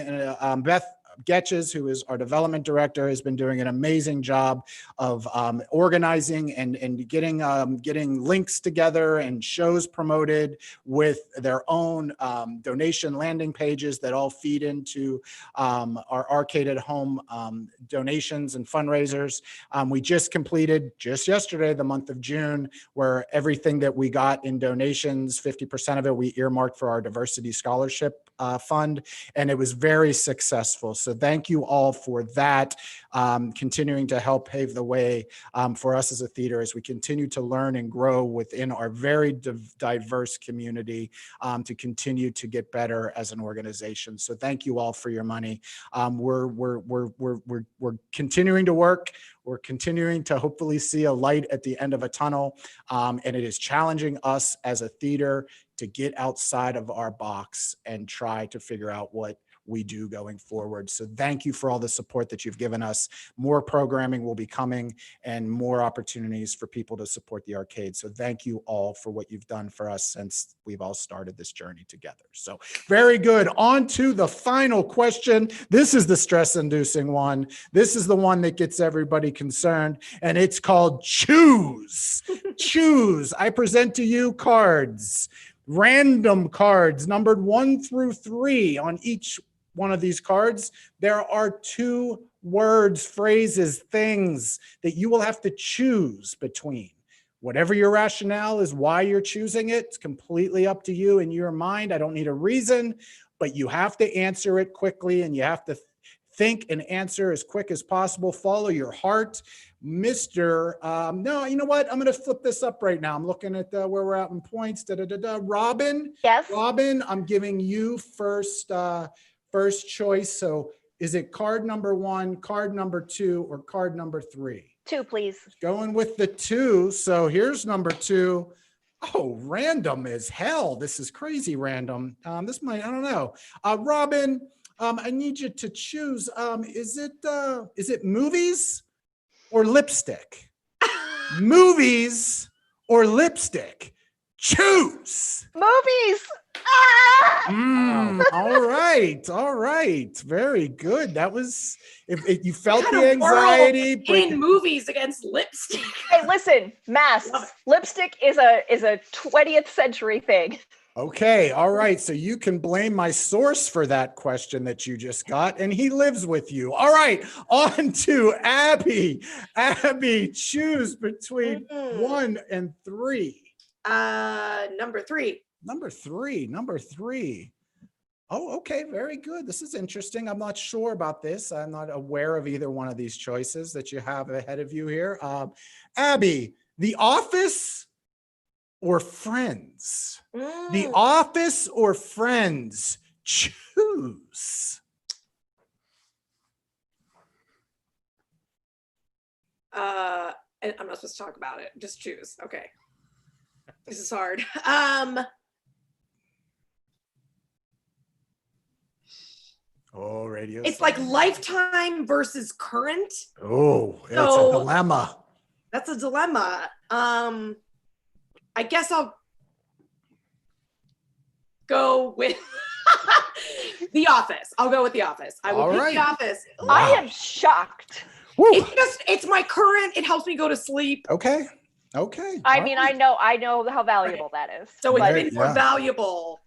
Beth Getches, who is our development director, has been doing an amazing job of organizing and getting links together and shows promoted with their own donation landing pages that all feed into our Arcade at Home donations and fundraisers. We just completed just yesterday, the month of June, where everything that we got in donations, 50% of it we earmarked for our diversity scholarship fund, and it was very successful. So thank you all for that, continuing to help pave the way for us as a theater as we continue to learn and grow within our very diverse community to continue to get better as an organization. So thank you all for your money. We're continuing to work. We're continuing to hopefully see a light at the end of a tunnel, and it is challenging us as a theater to get outside of our box and try to figure out what we do going forward. So thank you for all the support that you've given us. More programming will be coming and more opportunities for people to support the Arcade. So thank you all for what you've done for us since we've all started this journey together. So very good. On to the final question. This is the stress-inducing one. This is the one that gets everybody concerned, and it's called Choose. Choose. I present to you cards. Random cards numbered 1 through 3 on each one of these cards. There are 2 words, phrases, things that you will have to choose between. Whatever your rationale is, why you're choosing it, it's completely up to you in your mind. I don't need a reason, but you have to answer it quickly, and you have to think and answer as quick as possible. Follow your heart. No, you know what? I'm going to flip this up right now. I'm looking at where we're at in points. Robin. Yes. Robin, I'm giving you first choice. So is it card number 1, card number 2, or card number 3? 2, please. Going with the 2. So here's number 2. Oh, random as hell. This is crazy random. I don't know. Robin, I need you to choose. Is it movies or lipstick? Movies or lipstick? Choose. Movies. Ah! All right. Very good. That was, if you felt What the kind of world anxiety. in movies against lipstick. Hey, listen, masks. Lipstick is a 20th century thing. Okay. All right. So you can blame my source for that question that you just got, and he lives with you. All right. On to Abby. Abby, choose between 1 and 3. Number 3. Number three. Oh, okay. Very good. This is interesting. I'm not sure about this. I'm not aware of either one of these choices that you have ahead of you here. Abby, The Office or Friends? The Office or Friends? Choose. And I'm not supposed to talk about it. Just choose. Okay. This is hard. Oh, radio. It's like Lifetime versus Current. Oh, it's a So- dilemma. That's a dilemma. I guess I'll go with The Office. I'll go with The Office. I will All pick right. The Office. I am shocked. Woo. It's my current. It helps me go to sleep. Okay. Okay. I All mean, right. I know how valuable that is. So it's Very- been more yeah. valuable.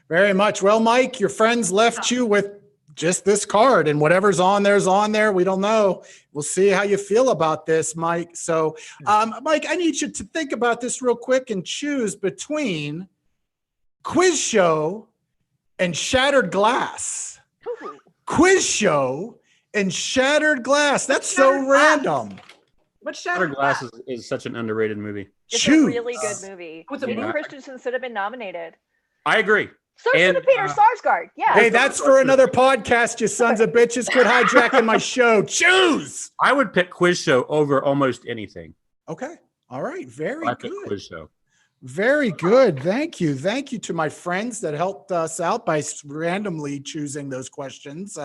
Very much. Well, Mike, your friends left you with just this card, and whatever's on there's on there. We don't know. We'll see how you feel about this, Mike. So, Mike, I need you to think about this real quick and choose between Quiz Show and Shattered Glass. Ooh. Quiz Show and Shattered Glass. That's so Shattered Glass? random. What's Shattered Shattered Glass is such an underrated movie. It's Choose. a really good movie. What's a Hayden movie? Christensen should have been nominated. I agree. So should And, have Peter Sarsgaard. Yeah. Hey, that's for another podcast, you sons of bitches. Quit hijacking my show. Choose. I would pick Quiz Show over almost anything. Okay. All right. Very I pick good. Quiz Show. Very good. Thank you. Thank you to my friends that helped us out by randomly choosing those questions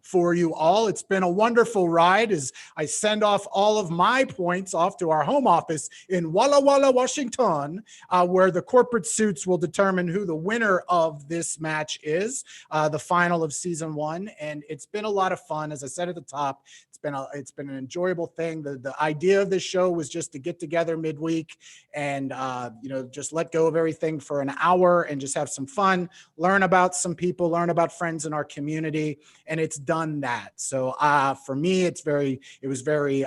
for you all. It's been a wonderful ride as I send off all of my points off to our home office in Walla Walla, Washington, where the corporate suits will determine who the winner of this match is, the final of season 1. And it's been a lot of fun. As I said at the top, it's been an enjoyable thing. The idea of this show was just to get together midweek and just let go of everything for an hour and just have some fun, learn about some people, learn about friends in our community, and it's done that. So for me, it was very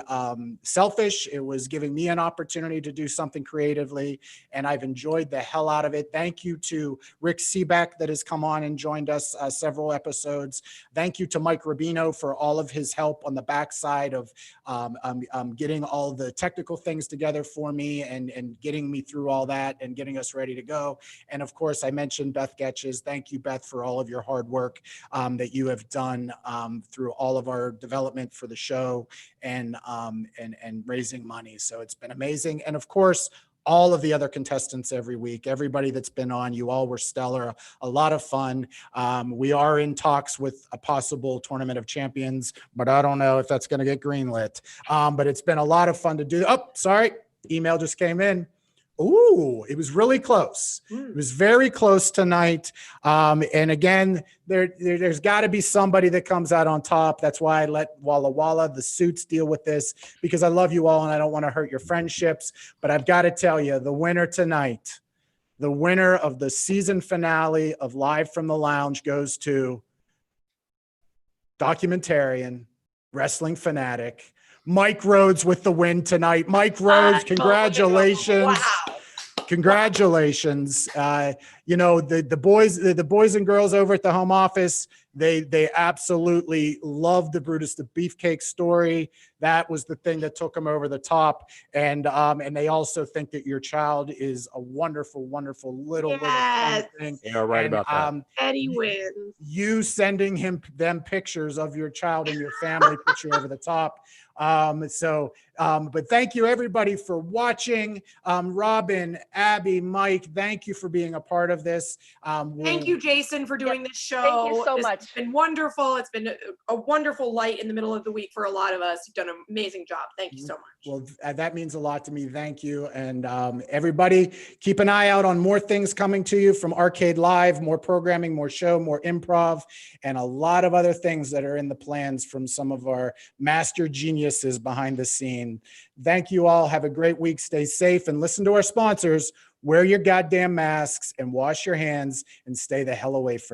selfish. It was giving me an opportunity to do something creatively, and I've enjoyed the hell out of it. Thank you to Rick Seebeck that has come on and joined us several episodes. Thank you to Mike Rubino for all of his help on the backside of getting all the technical things together for me and getting me through all that and getting us ready to go. And of course, I mentioned Beth Getches. Thank you, Beth, for all of your hard work that you have done through all of our development for the show and raising money. So it's been amazing. And of course, all of the other contestants every week, everybody that's been on, you all were stellar, a lot of fun. We are in talks with a possible Tournament of Champions, but I don't know if that's going to get greenlit. But it's been a lot of fun to do. Oh, sorry. Email just came in. Ooh, it was really close. It was very close tonight. And again, there's got to be somebody that comes out on top. That's why I let Walla Walla, the suits, deal with this, because I love you all and I don't want to hurt your friendships. But I've got to tell you, the winner tonight, the winner of the season finale of Live from the Lounge goes to documentarian, wrestling fanatic, Mike Rhodes with the win tonight. Mike Rhodes, congratulations. Wow. Congratulations. The boys and girls over at the home office, they absolutely love the Brutus the Beefcake story. That was the thing that took them over the top. And they also think that your child is a wonderful, wonderful little Yes. fun thing. They are right And, about that. Eddie wins. you sending them pictures of your child and your family put you over the top. But thank you everybody for watching. Robin, Abby, Mike, thank you for being a part of this. Thank you, Jason, for doing this show. Thank you so This much. has been wonderful. It's been a wonderful light in the middle of the week for a lot of us. You've done an amazing job. Thank you so much. Well, that means a lot to me. Thank you. And everybody, keep an eye out on more things coming to you from Arcade Live, more programming, more show, more improv, and a lot of other things that are in the plans from some of our master geniuses behind the scene. Thank you all. Have a great week. Stay safe and listen to our sponsors. Wear your goddamn masks and wash your hands and stay the hell away from